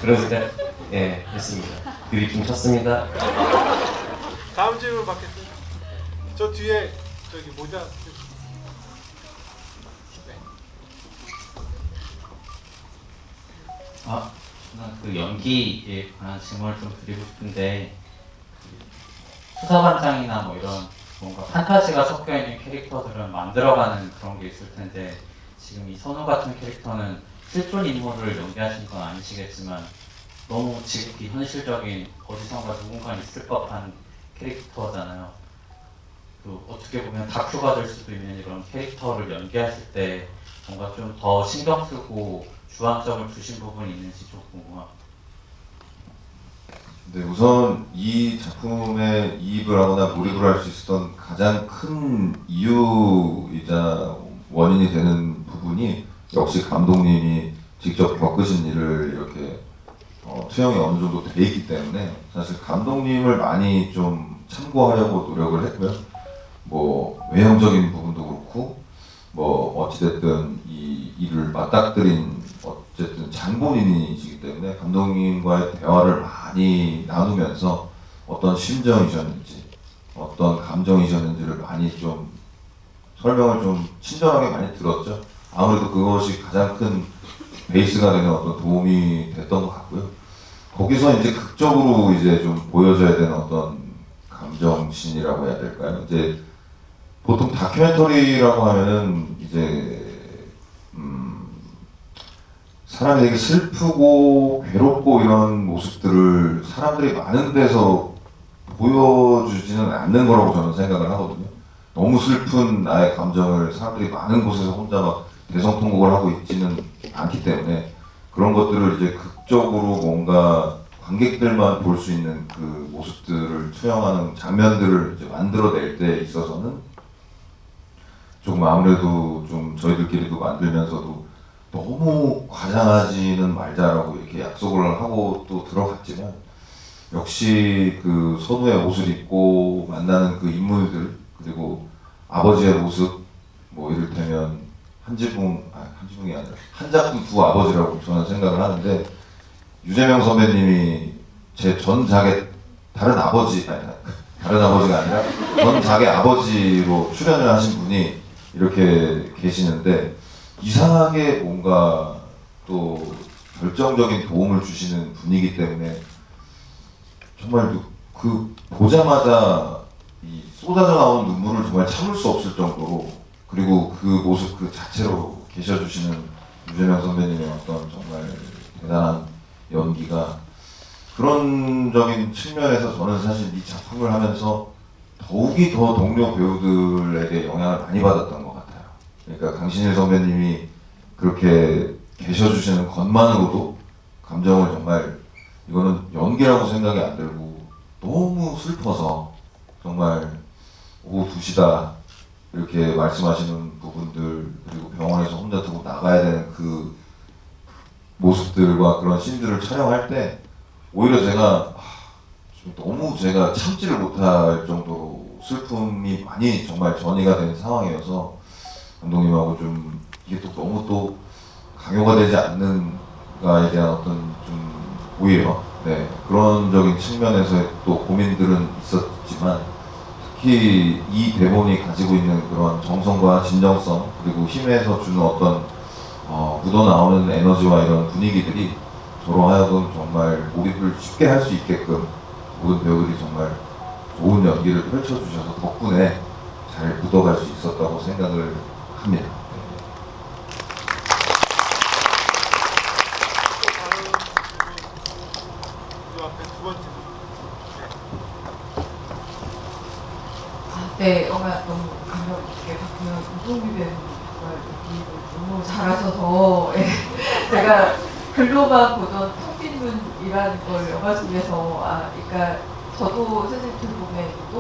그런 생각 했습니다. 드립 좀 쳤습니다. 다음 질문 받겠습니다. 저 뒤에 저기 모자. 네. 저는 그 연기에 관한 질문을 좀 드리고 싶은데 수사반장이나 뭐 이런 뭔가 판타지가 섞여 있는 캐릭터들은 만들어가는 그런 게 있을 텐데 지금 이 선우 같은 캐릭터는 실존 인물을 연기하신 건 아니시겠지만 너무 지극히 현실적인 어디선가 누군가 있을 법한 캐릭터잖아요. 또 어떻게 보면 다큐가 될 수도 있는 이런 캐릭터를 연기하실 때 뭔가 좀 더 신경 쓰고 주안점을 두신 부분이 있는지 좀 궁금합니다. 네, 우선 이 작품에 이입을 하거나 몰입을 할 수 있었던 가장 큰 이유이자 원인이 되는 부분이 역시 감독님이 직접 겪으신 일을 이렇게 투영이 어느 정도 돼 있기 때문에 사실 감독님을 많이 좀 참고하려고 노력을 했고요. 뭐 외형적인 부분도 그렇고 뭐 어찌됐든 이 일을 맞닥뜨린 어쨌든 장본인이시기 때문에 감독님과의 대화를 많이 나누면서 어떤 심정이셨는지 어떤 감정이셨는지를 많이 좀 설명을 좀 친절하게 많이 들었죠. 아무래도 그것이 가장 큰 베이스가 되는 어떤 도움이 됐던 것 같고요. 거기서 이제 극적으로 이제 좀 보여줘야 되는 어떤 감정신이라고 해야 될까요? 이제 보통 다큐멘터리라고 하면은 이제 사람이 되게 슬프고 괴롭고 이런 모습들을 사람들이 많은 데서 보여주지는 않는 거라고 저는 생각을 하거든요. 너무 슬픈 나의 감정을 사람들이 많은 곳에서 혼자 막 대성통곡을 하고 있지는 않기 때문에 그런 것들을 이제 극적으로 뭔가 관객들만 볼 수 있는 그 모습들을 투영하는 장면들을 이제 만들어낼 때 있어서는 조금 아무래도 좀 저희들끼리도 만들면서도 너무 과장하지는 말자라고 이렇게 약속을 하고 또 들어갔지만 역시 그 선우의 옷을 입고 만나는 그 인물들 그리고 아버지의 모습 뭐 이를테면 한지붕이 아니라 한작품 두 아버지라고 저는 생각을 하는데 유재명 선배님이 제 전작의 다른 아버지가 아니라 전작의 아버지로 출연을 하신 분이 이렇게 계시는데 이상하게 뭔가 또 결정적인 도움을 주시는 분이기 때문에 정말 그 보자마자 이 쏟아져 나온 눈물을 정말 참을 수 없을 정도로 그리고 그 모습 그 자체로 계셔주시는 유재명 선배님의 어떤 정말 대단한 연기가 그런적인 측면에서 저는 사실 이 작품을 하면서 더욱이 더 동료 배우들에게 영향을 많이 받았던 것 같아요. 그러니까 강신일 선배님이 그렇게 계셔주시는 것만으로도 감정을 정말 이거는 연기라고 생각이 안 들고 너무 슬퍼서 정말 오후 2시다 이렇게 말씀하시는 부분들 그리고 병원에서 혼자 두고 나가야 되는 그 모습들과 그런 씬들을 촬영할 때 오히려 제가 좀 너무 제가 참지를 못할 정도로 슬픔이 많이 정말 전이가 된 상황이어서 감독님하고 좀 이게 또 너무 또 강요가 되지 않는가에 대한 어떤 좀 오히려 그런적인 측면에서 또 고민들은 있었지만 특히 이 대본이 가지고 있는 그런 정성과 진정성 그리고 힘에서 주는 어떤 묻어나오는 에너지와 이런 분위기들이 저로 하여금 정말 몰입을 쉽게 할 수 있게끔 모든 배우들이 정말 좋은 연기를 펼쳐주셔서 덕분에 잘 묻어갈 수 있었다고 생각을 합니다. 또 다른 질문, 이 앞에 두 번째. 네, 영화 너무 감명 깊게 봤고요. 이동규 배우님 정말 연기를 너무 잘하셔서 제가 글로만 보던 텅빈 눈이라는 걸 영화 속에서 그러니까 저도 사실 들보면 또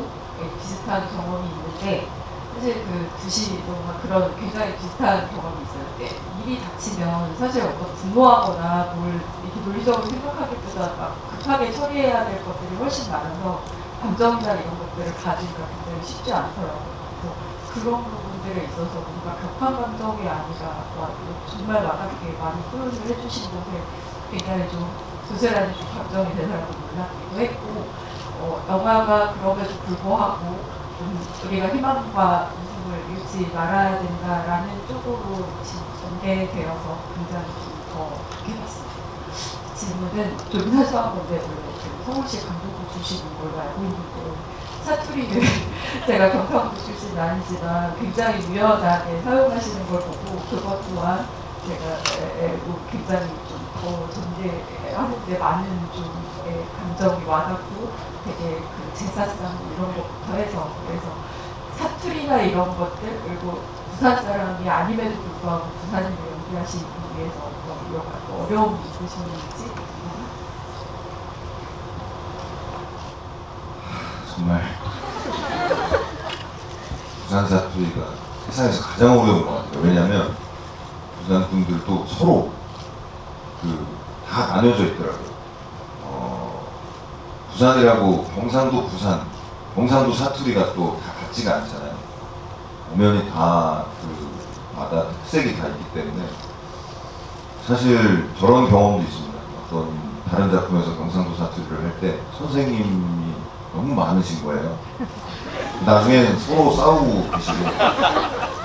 비슷한 경험이 있는데 사실 그 2시 동안 그런 굉장히 비슷한 경험이 있어요. 일이 닥치면 사실 어떤 분노하거나 뭘 이렇게 논리적으로 생각하기보다 막 급하게 처리해야 될 것들이 훨씬 많아서 감정이나 이런 것들을 가지기가 굉장히 쉽지 않더라고요. 그래서 그런 부분들에 있어서 뭔가 격한 감정이 아니라 정말 와닿게 많이 표현을 해주신 것에 굉장히 좀 고스란히 좀 감정이 되더라고 놀랍기도 했고 영화가 그럼에도 불구하고 좀 우리가 희망과 웃음을 잃지 말아야 된다라는 쪽으로 지금 전개되어서 굉장히 좀 더 좋게 봤습니다. 질문은 좀 사소한 건데 원래 서울시 강북구 출신인 걸로 알고 있는데 사투리를 제가 경상도 출신은 아니지만 굉장히 유연하게 사용하시는 걸 보고 그것 또한 제가 굉장히 좀 더 전개하는데 많은 좀 감정이 와닿고 되게 그 제사상 이런 것부터 해서 그래서 사투리나 이런 것들 그리고 부산 사람이 아님에도 불구하고 부산인을 연기하시기 위해서 어떤 어려움이 있으셨는지 정말 부산 사투리가 세상에서 가장 어려운 것 같아요. 왜냐하면 부산 분들도 서로 다 나뉘어져 있더라고요. 부산이라고 경상도 부산, 경상도 사투리가 또 다 같지가 않잖아요. 엄연히 다 마다 특색이 다 있기 때문에 사실 저런 경험도 있습니다. 어떤 다른 작품에서 경상도 사투리를 할 때 선생님이 너무 많으신 거예요. 나중에 서로 싸우고 계시고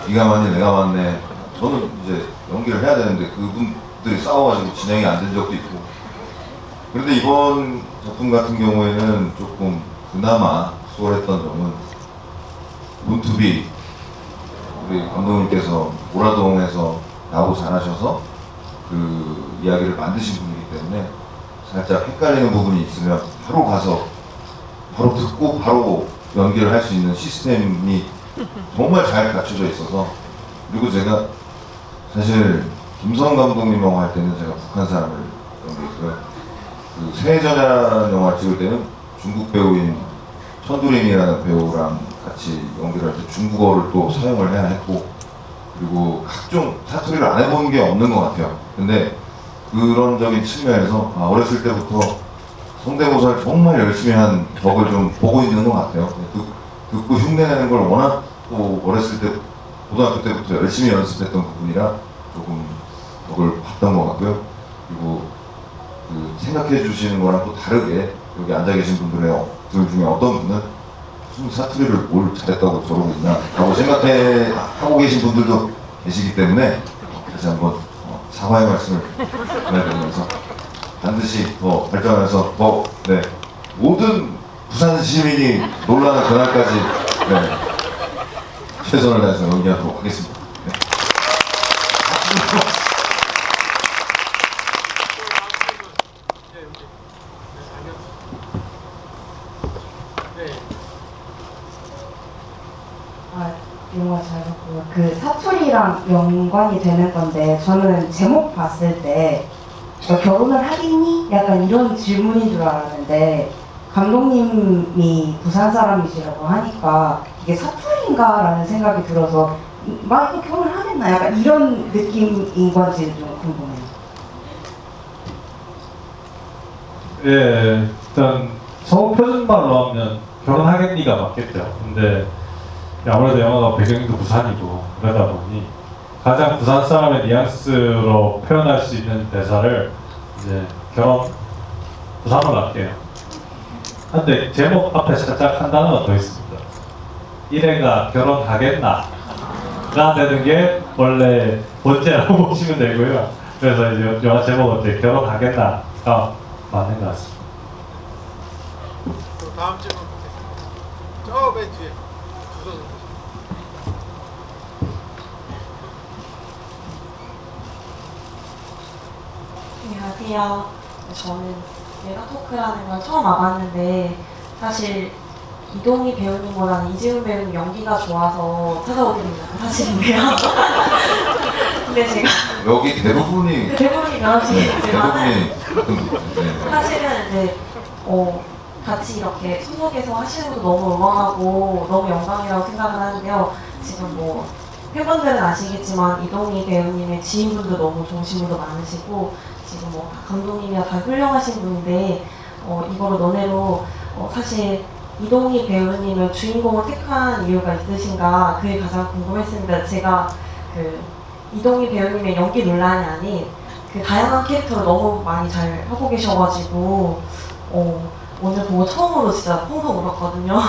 네가 맞네 내가 맞네. 저는 이제 연기를 해야 되는데 그분들이 싸워가지고 진행이 안 된 적도 있고. 그런데 이번 작품 같은 경우에는 조금 그나마 수월했던 점은 문투비 우리 감독님께서 오라동에서 나오고 잘하셔서 그 이야기를 만드신 분이기 때문에 살짝 헷갈리는 부분이 있으면 바로 가서 바로 듣고 바로 연기를 할 수 있는 시스템이 정말 잘 갖춰져 있어서. 그리고 제가 사실 김성 감독님 영화 할 때는 제가 북한 사람을 연기했고요. 그 세해전이라는 영화를 찍을 때는 중국 배우인 천두링이라는 배우랑 같이 연기를 할 때 중국어를 또 사용을 해야 했고, 그리고 각종 사투리를 안 해본 게 없는 것 같아요. 근데 그런적인 측면에서 어렸을 때부터 성대모사를 정말 열심히 한 덕을 좀 보고 있는 것 같아요. 듣고 흉내내는 걸 워낙 또 어렸을 때, 고등학교 때부터 열심히 연습했던 부분이라 조금 덕을 봤던 것 같고요. 그리고 그 생각해 주시는 거랑 또 다르게 여기 앉아 계신 분들 중에 어떤 분은 무슨 사투리를 뭘 잘했다고 저러고 있나 라고 하고 계신 분들도 계시기 때문에 다시 한번 사과의 말씀을 전해드리면서 반드시 더 발전해서 모든 부산 시민이 놀라는 그날까지 최선을 다해서 연기하도록 하겠습니다. 네. 네, 여기. 네, 알겠습니다. 네. 영화 잘 봤고요. 그 사투리랑 연관이 되는 건데 저는 제목 봤을 때 너 결혼을 하겠니? 약간 이런 질문인 줄 알았는데 감독님이 부산 사람이시라고 하니까 이게 사투리인가? 라는 생각이 들어서 막 이거 결혼을 하겠나? 약간 이런 느낌인 건지 좀 궁금해요. 예, 일단 서울 표준말로 하면 결혼하겠니가 맞겠죠. 근데 아무래도 영화가 배경도 부산이고 그러다 보니 가장 부산 사람의 뉘앙스로 표현할 수 있는 대사를 이제 부산으로 할게요. 근데 제목 앞에 살짝 한 단어가 더 있습니다. 이래가 결혼하겠나? 되는 게 원래 번째라고 보시면 되고요. 그래서 이제 영화 제목은 이제 결혼하겠나가 맞는 것 같습니다. 또 다음 질문 저 맨 뒤에 두 손. 안녕하세요. 저는 메가토크라는 걸 처음 와봤는데 사실 이동희 배우님보다는 이재훈 배우님 연기가 좋아서 찾아오게 된 건 사실인데요. 근데 제가 여기 대부분이 대부분이 명확히지만 네. 사실은 이제 같이 이렇게 소속해서 하시는 것도 너무 응원하고 너무 영광이라고 생각을 하는데요. 지금 뭐 팬분들은 아시겠지만 이동희 배우님의 지인분도 너무 좋으신 분도 많으시고 지금 뭐 감독님이야 다 훌륭하신 분인데 이거를 너네로 사실 이동희 배우님을 주인공을 택한 이유가 있으신가 그게 가장 궁금했습니다. 제가 그 이동희 배우님의 연기 논란이 아닌 그 다양한 캐릭터를 너무 많이 잘 하고 계셔가지고 오늘 보고 처음으로 진짜 펑펑 울었거든요.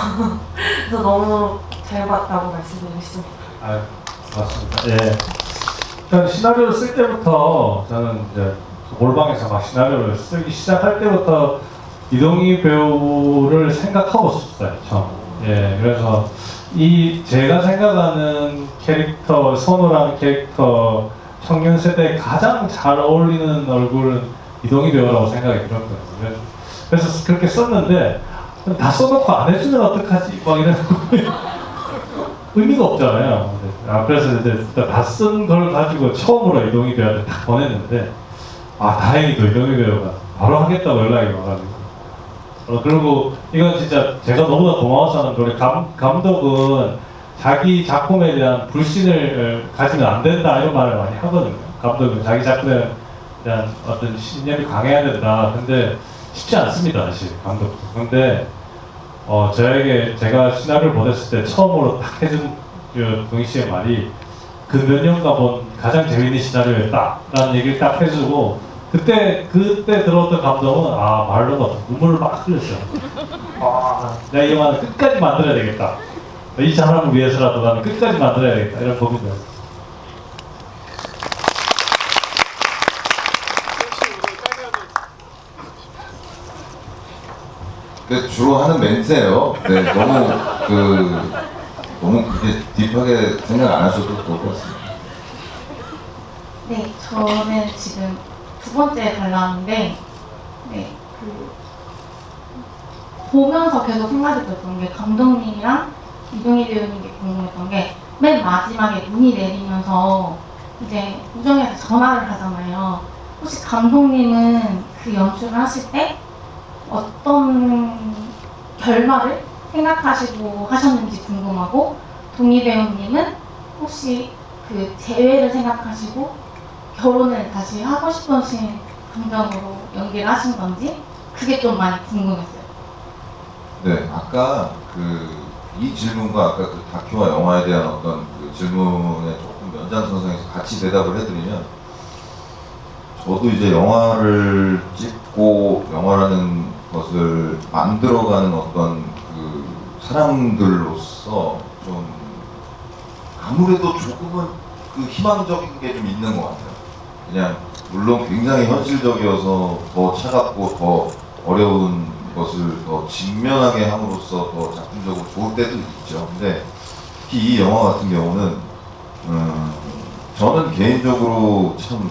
그래서 너무 잘 봤다고 말씀드리고 싶습니다. 아, 맞습니다. 예. 일단 시나리오를 쓸 때부터 저는 이제 몰방에서 막 시나리오를 쓰기 시작할 때부터 이동희 배우를 생각하고 썼어요. 처음. 예. 그래서 이 제가 생각하는 캐릭터 선우라는 캐릭터 청년 세대에 가장 잘 어울리는 얼굴은 이동희 배우라고 생각이 들었거든요. 그래서 그렇게 썼는데 다 써놓고 안 해주면 어떡하지? 막 이런 의미가 없잖아요. 그래서 이제 다 쓴 걸 가지고 처음으로 이동희 배우한테 딱 보냈는데 다행히도 이동희 배우가 바로 하겠다고 연락이 와가지고 그리고 이건 진짜 제가 너무나 고마워서 하는 거예요. 감독은 자기 작품에 대한 불신을 가지면 안 된다 이런 말을 많이 하거든요. 감독은 자기 작품에 대한 어떤 신념이 강해야 된다. 근데 쉽지 않습니다, 사실 감독도. 근데 저에게 제가 시나리오를 보냈을 때 처음으로 딱 해준 동희 씨의 말이 그 몇 년간 본 가장 재미있는 시나리오였다라는 얘기를 딱 해주고 그때 들어왔던 감독은 말로 눈물을 막 흘렸어요. 내가 이 영화는 끝까지 만들어야 되겠다. 이 사람을 위해서라도 나는 끝까지 만들어야 되겠다 이런 고민이었어요. 네, 주로 하는 멘트예요. 네, 너무 그렇게 딥하게 생각 안 하셔도 좋을 것 같습니다. 네, 저는 지금 두 번째 관람인데, 보면서 계속 생각이 들었던 게 감독님이랑 이동희 배우님께 궁금했던 게 맨 마지막에 눈이 내리면서 이제 우정이한테 전화를 하잖아요. 혹시 감독님은 그 연출을 하실 때 어떤 결말을 생각하시고 하셨는지 궁금하고 동희 배우님은 혹시 그 재회를 생각하시고 결혼을 다시 하고 싶으신 감정으로 연기를 하신 건지 그게 좀 많이 궁금했어요. 네, 아까 이 질문과 아까 그 다큐와 영화에 대한 어떤 그 질문에 조금 연장선상에서 같이 대답을 해드리면 저도 이제 영화를 찍고 영화라는 것을 만들어가는 어떤 그 사람들로서 좀 아무래도 조금은 그 희망적인 게 좀 있는 것 같아요. 그냥 물론 굉장히 현실적이어서 더 차갑고 더 어려운 것을 더 직면하게 함으로써 더 작품적으로 좋을 때도 있죠. 근데 특히 이 영화 같은 경우는 저는 개인적으로 참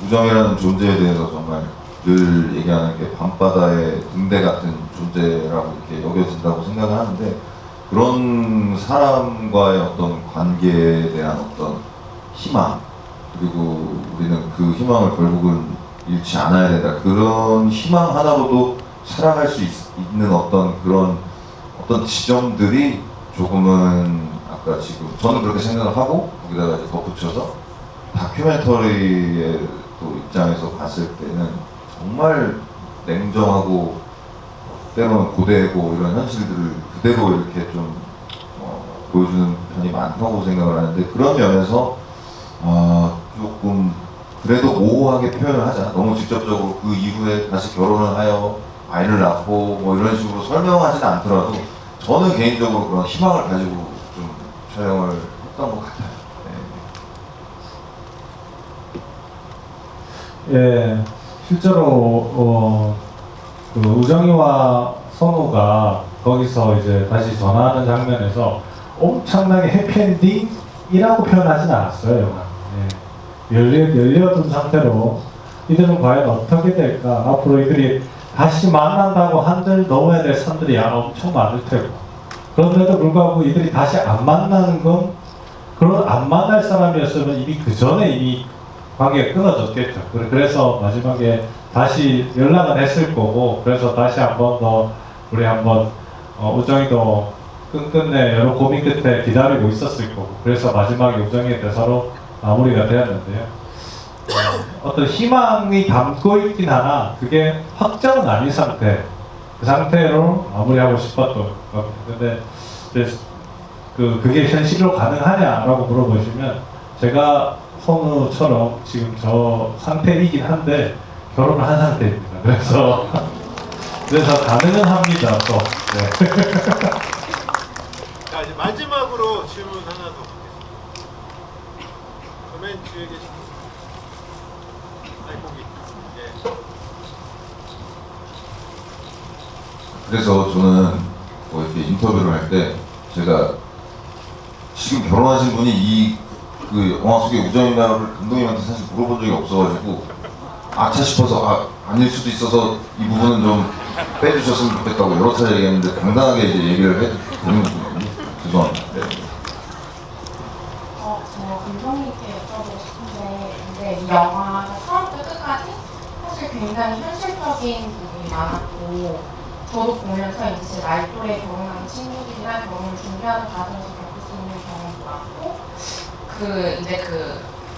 우정이라는 존재에 대해서 정말 늘 얘기하는 게 밤바다의 등대 같은 존재라고 이렇게 여겨진다고 생각을 하는데 그런 사람과의 어떤 관계에 대한 어떤 희망 그리고 우리는 그 희망을 결국은 잃지 않아야 된다. 그런 희망 하나로도 살아갈 수 있는 어떤 그런 어떤 지점들이 조금은 아까 지금 저는 그렇게 생각을 하고 거기다가 이제 덧붙여서 다큐멘터리의 또 입장에서 봤을 때는 정말 냉정하고 때로는 고되고 이런 현실들을 그대로 이렇게 좀 보여주는 편이 많다고 생각을 하는데 그런 면에서 조금 그래도 모호하게 표현을 하자. 너무 직접적으로 그 이후에 다시 결혼을 하여 아이를 낳고 뭐 이런 식으로 설명하지는 않더라도 저는 개인적으로 그런 희망을 가지고 좀 촬영을 했던 것 같아요. 네. 예, 실제로 그 우정이와 선우가 거기서 이제 다시 전화하는 장면에서 엄청나게 해피엔딩이라고 표현하진 않았어요. 영화. 예. 열려둔 상태로 이들은 과연 어떻게 될까? 앞으로 이들이 다시 만난다고 한들 넘어야 될 산들이 아마 엄청 많을 테고, 그런데도 불구하고 이들이 다시 안 만나는 건, 그런 안 만날 사람이었으면 이미 그 전에 이미 관계가 끊어졌겠죠. 그래서 마지막에 다시 연락은 했을 거고, 그래서 다시 한 번 더 우리 한번 우정이도 끝끝내 여러 고민 끝에 기다리고 있었을 거고, 그래서 마지막에 우정이의 대사로 마무리가 되었는데요. 어떤 희망이 담고 있긴 하나 그게 확정은 아닌 상태, 그 상태로 마무리하고 싶었던 겁니다. 근데 그게 현실로 가능하냐라고 물어보시면, 제가 선우처럼 지금 저 상태이긴 한데 결혼을 한 상태입니다. 그래서 가능은 합니다. 또. 네. 자, 이제 마지막으로 질문 하나 더 받겠습니다. 맨 뒤에 계신 분. 아니, 거기. 예. 그래서 저는 뭐 이렇게 인터뷰를 할 때 제가 지금 결혼하신 분이 그 영화 속의 우정이나를 감독님한테 사실 물어본 적이 없어가지고 아차 싶어서 아닐 수도 있어서 이 부분은 좀 빼주셨으면 좋겠다고 여러 차례 얘기했는데 당당하게 이제 얘기를 해드리는 거거든요. 죄송합니다. 네. 저 감독님께 여쭤보고 싶은데, 근데 이 영화가 처음부터 끝까지 사실 굉장히 현실적인 부분이 많았고, 저도 보면서 이제 나이 또래 결혼하는 친구들이랑 결혼을 준비하는 과정에서 겪을 수 있는 경험도 많고, 이제 그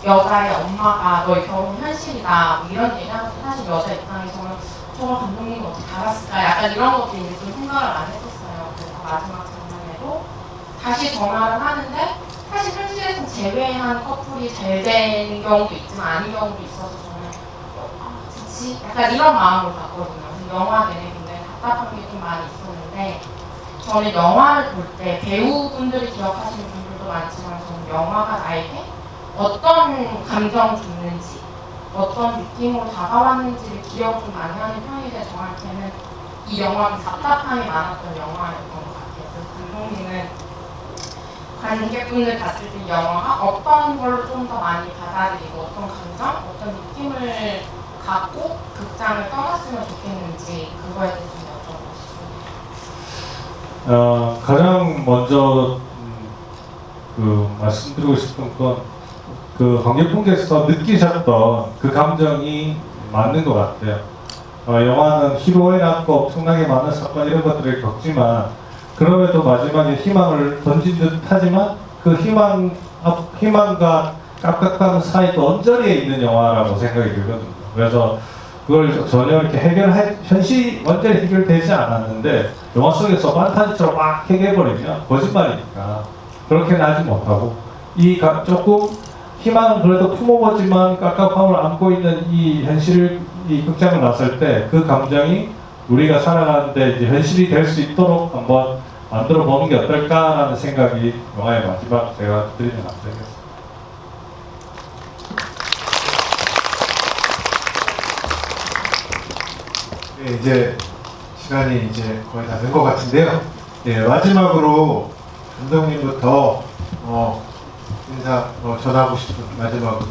여자의 엄마가 너의 결혼 현실이다 뭐 이런 얘기하면서 사실 여자 입장에서는 저걸 감독님이 어떻게 알았을까, 약간 이런 것도 이제 좀 생각을 많이 했었어요. 그래서 마지막 장면에도 다시 전화를 하는데 사실 현실에서 제외한 커플이 잘 되는 경우도 있지만 아닌 경우도 있어서 저는 그치? 약간 이런 마음으로 봤거든요. 영화 내내 굉장히 답답한 게 좀 많이 있었는데, 저는 영화를 볼 때 배우분들이 기억하시는 분들도 많지만 저는 영화가 나에게 어떤 감정 줬는지, 어떤 느낌으로 다가왔는지를 기억 좀 많이 하는 편인데, 저한테는 이 영화는 답답함이 많았던 영화였던 것 같아요. 그래서 감독님은 관객분들 봤을 때 이 영화가 어떤 걸로 좀 더 많이 받아들이고 어떤 감정, 어떤 느낌을 갖고 극장을 떠났으면 좋겠는지 그거에 대해서 좀 여쭤보고 싶습니다. 가장 먼저 말씀드리고 싶은 건, 그 관객분께서 느끼셨던 그 감정이 맞는 것 같아요. 영화는 희로애 낳고 엄청나게 많은 사건 이런 것들을 겪지만, 그럼에도 마지막에 희망을 던진 듯 하지만 그 희망과 깝깝한 사이도 언저리에 있는 영화라고 생각이 들거든요. 그래서 그걸 전혀 이렇게 현실이 완전히 해결되지 않았는데 영화 속에서 판타지처럼 막 해결해버리면 거짓말이니까 그렇게는 하지 못하고, 조금 희망은 그래도 품어보지만 깝깝함을 안고 있는 이 현실을, 이 극장을 나설 때 그 감정이 우리가 살아가는데 이제 현실이 될 수 있도록 한번 만들어 보는 게 어떨까라는 생각이 영화의 마지막 제가 드리는 감정이었습니다. 네, 이제 시간이 이제 거의 다 된 것 같은데요. 네, 마지막으로 감독님부터 인사 전하고 싶은 마지막으로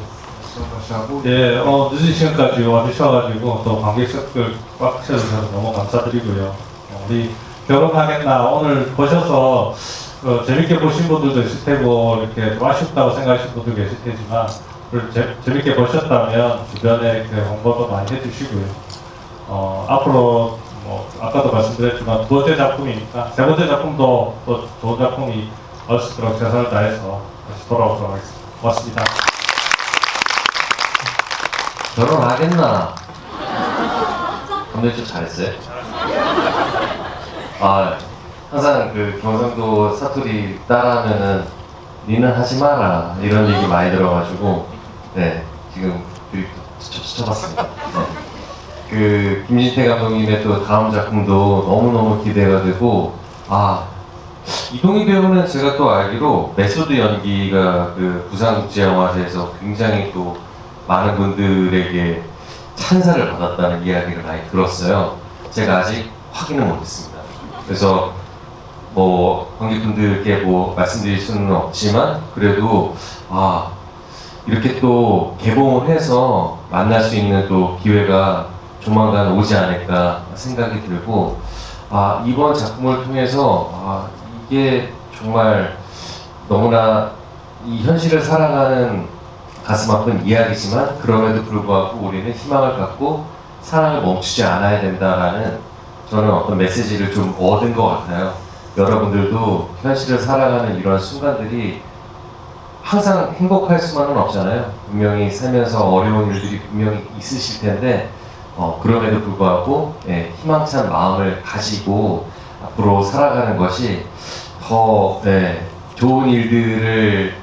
말씀하시고. 예, 늦은 시간까지 와주셔가지고 또 관객석들 꽉 채워주셔서 너무 감사드리고요. 우리 결혼하겠나 오늘 보셔서 재밌게 보신 분들도 있을 테고 이렇게 좀 아쉽다고 생각하시는 분도 계실 테지만, 재밌게 보셨다면 주변에 홍보도 많이 해주시고요. 앞으로 아까도 말씀드렸지만 두 번째 작품이니까 세 번째 작품도 또 좋은 작품이 나올 수 있도록 최선을 다해서 다시 돌아오도록 하겠습니다. 고맙습니다. 결혼하겠나? 감독님 좀 잘했어요? 항상 그 경상도 사투리 따라하면은 니는 하지 마라 이런 얘기 많이 들어가지고 네 지금 쳐봤습니다. 네. 그 김진태 감독님의 또 다음 작품도 너무너무 기대가 되고, 이동희 배우는 제가 또 알기로 메소드 연기가 그 부산국제영화제에서 굉장히 또 많은 분들에게 찬사를 받았다는 이야기를 많이 들었어요. 제가 아직 확인은 못했습니다. 그래서 뭐 관객분들께 뭐 말씀드릴 수는 없지만 그래도 이렇게 또 개봉을 해서 만날 수 있는 또 기회가 조만간 오지 않을까 생각이 들고 이번 작품을 통해서 이게 정말 너무나 이 현실을 살아가는 가슴 아픈 이야기지만 그럼에도 불구하고 우리는 희망을 갖고 사랑을 멈추지 않아야 된다라는 저는 어떤 메시지를 좀 얻은 것 같아요. 여러분들도 현실을 살아가는 이런 순간들이 항상 행복할 수만은 없잖아요. 분명히 살면서 어려운 일들이 분명히 있으실 텐데 그럼에도 불구하고 희망찬 마음을 가지고 앞으로 살아가는 것이 더 좋은 일들을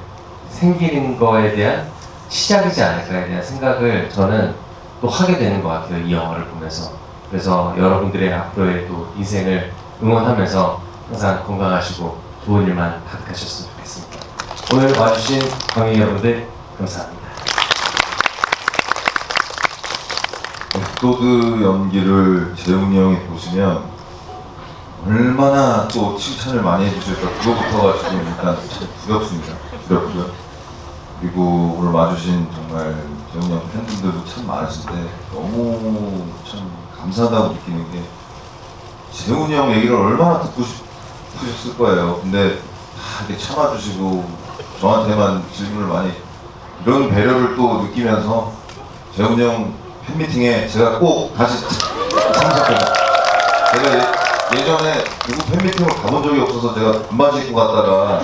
생기는 거에 대한 시작이지 않을까에 대한 생각을 저는 또 하게 되는 것 같아요. 이 영화를 보면서. 그래서 여러분들의 앞으로의 또 인생을 응원하면서 항상 건강하시고 좋은 일만 가득하셨으면 좋겠습니다. 오늘 와주신 관객 여러분들 감사합니다. 엑소드 연기를 재웅이 형이 보시면 얼마나 또 칭찬을 많이 해주실까 그거부터가 지금 일단 참 두렵습니다. 두렵고요. 그리고 오늘 와주신 정말 재웅이 형 팬분들도 참 많으신데 너무 참 감사하다고 느끼는 게 재웅이 형 얘기를 얼마나 듣고 싶으셨을 거예요. 근데 다 이렇게 참아주시고 저한테만 질문을 많이 이런 배려를 또 느끼면서 재웅이 형 팬미팅에 제가 꼭 다시 참석해서 제가 예전에 누구 팬미팅을 가본 적이 없어서 제가 반바지 입고 갔다가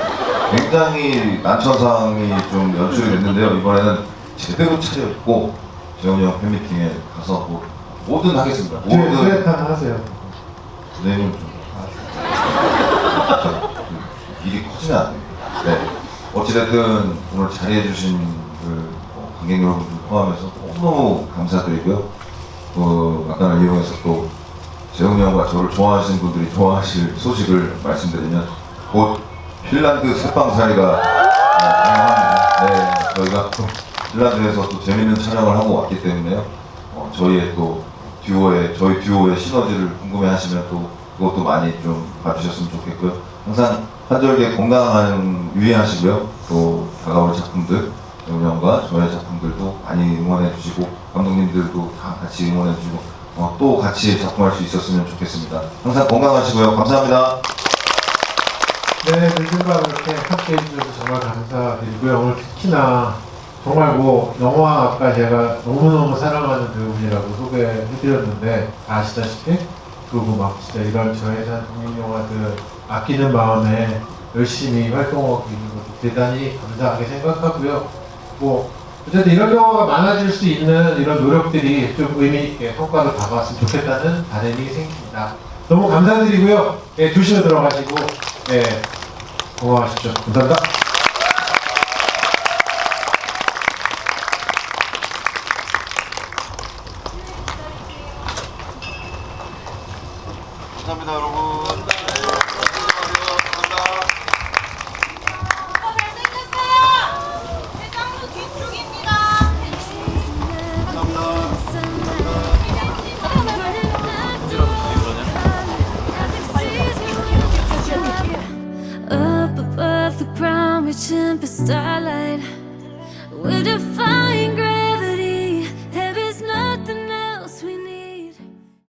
굉장히 난처상이 좀 연출이 됐는데요. 이번에는 제대로 차려입고 재훈이 형 팬미팅에 가서 뭐든 하겠습니다. 뭐든 뚜레탄 하세요. 선생님 좀 일이 커지면 안 됩니다. 네. 어찌됐든 오늘 자리해주신 관객 여러분들 포함해서 너무너무 감사드리고요. 아까는 이용해서 또 재웅이 형과 저를 좋아하시는 분들이 좋아하실 소식을 말씀드리면 곧 핀란드 새빵살이가 가능합니다. 네, 저희가 또 핀란드에서 또 재밌는 촬영을 하고 왔기 때문에요. 저희 듀오의 시너지를 궁금해하시면 또 그것도 많이 좀 봐주셨으면 좋겠고요. 항상 한절기에 건강한 유의하시고요. 또 다가올 작품들 재웅이 형과 저의 작품들도 많이 응원해주시고 감독님들도 다 같이 응원해주시고 또 같이 작품할 수 있었으면 좋겠습니다. 항상 건강하시고요. 감사합니다. 네, 늙은밤 이렇게 함께 해주셔서 정말 감사드리고요. 오늘 특히나 정말 영화 아까 제가 너무너무 사랑하는 배우분이라고 소개해드렸는데 아시다시피 그리고 막 진짜 이런 저예산 독립영화들 아끼는 마음에 열심히 활동하고 있는 것도 대단히 감사하게 생각하고요. 어쨌든 이런 경우가 많아질 수 있는 이런 노력들이 좀 의미있게 성과를 다가왔으면 좋겠다는 바람이 생깁니다. 너무 감사드리고요. 조심히 들어가시고 건강하십시오. 감사합니다. 감사합니다, 여러분. Up above the ground, reaching for starlight.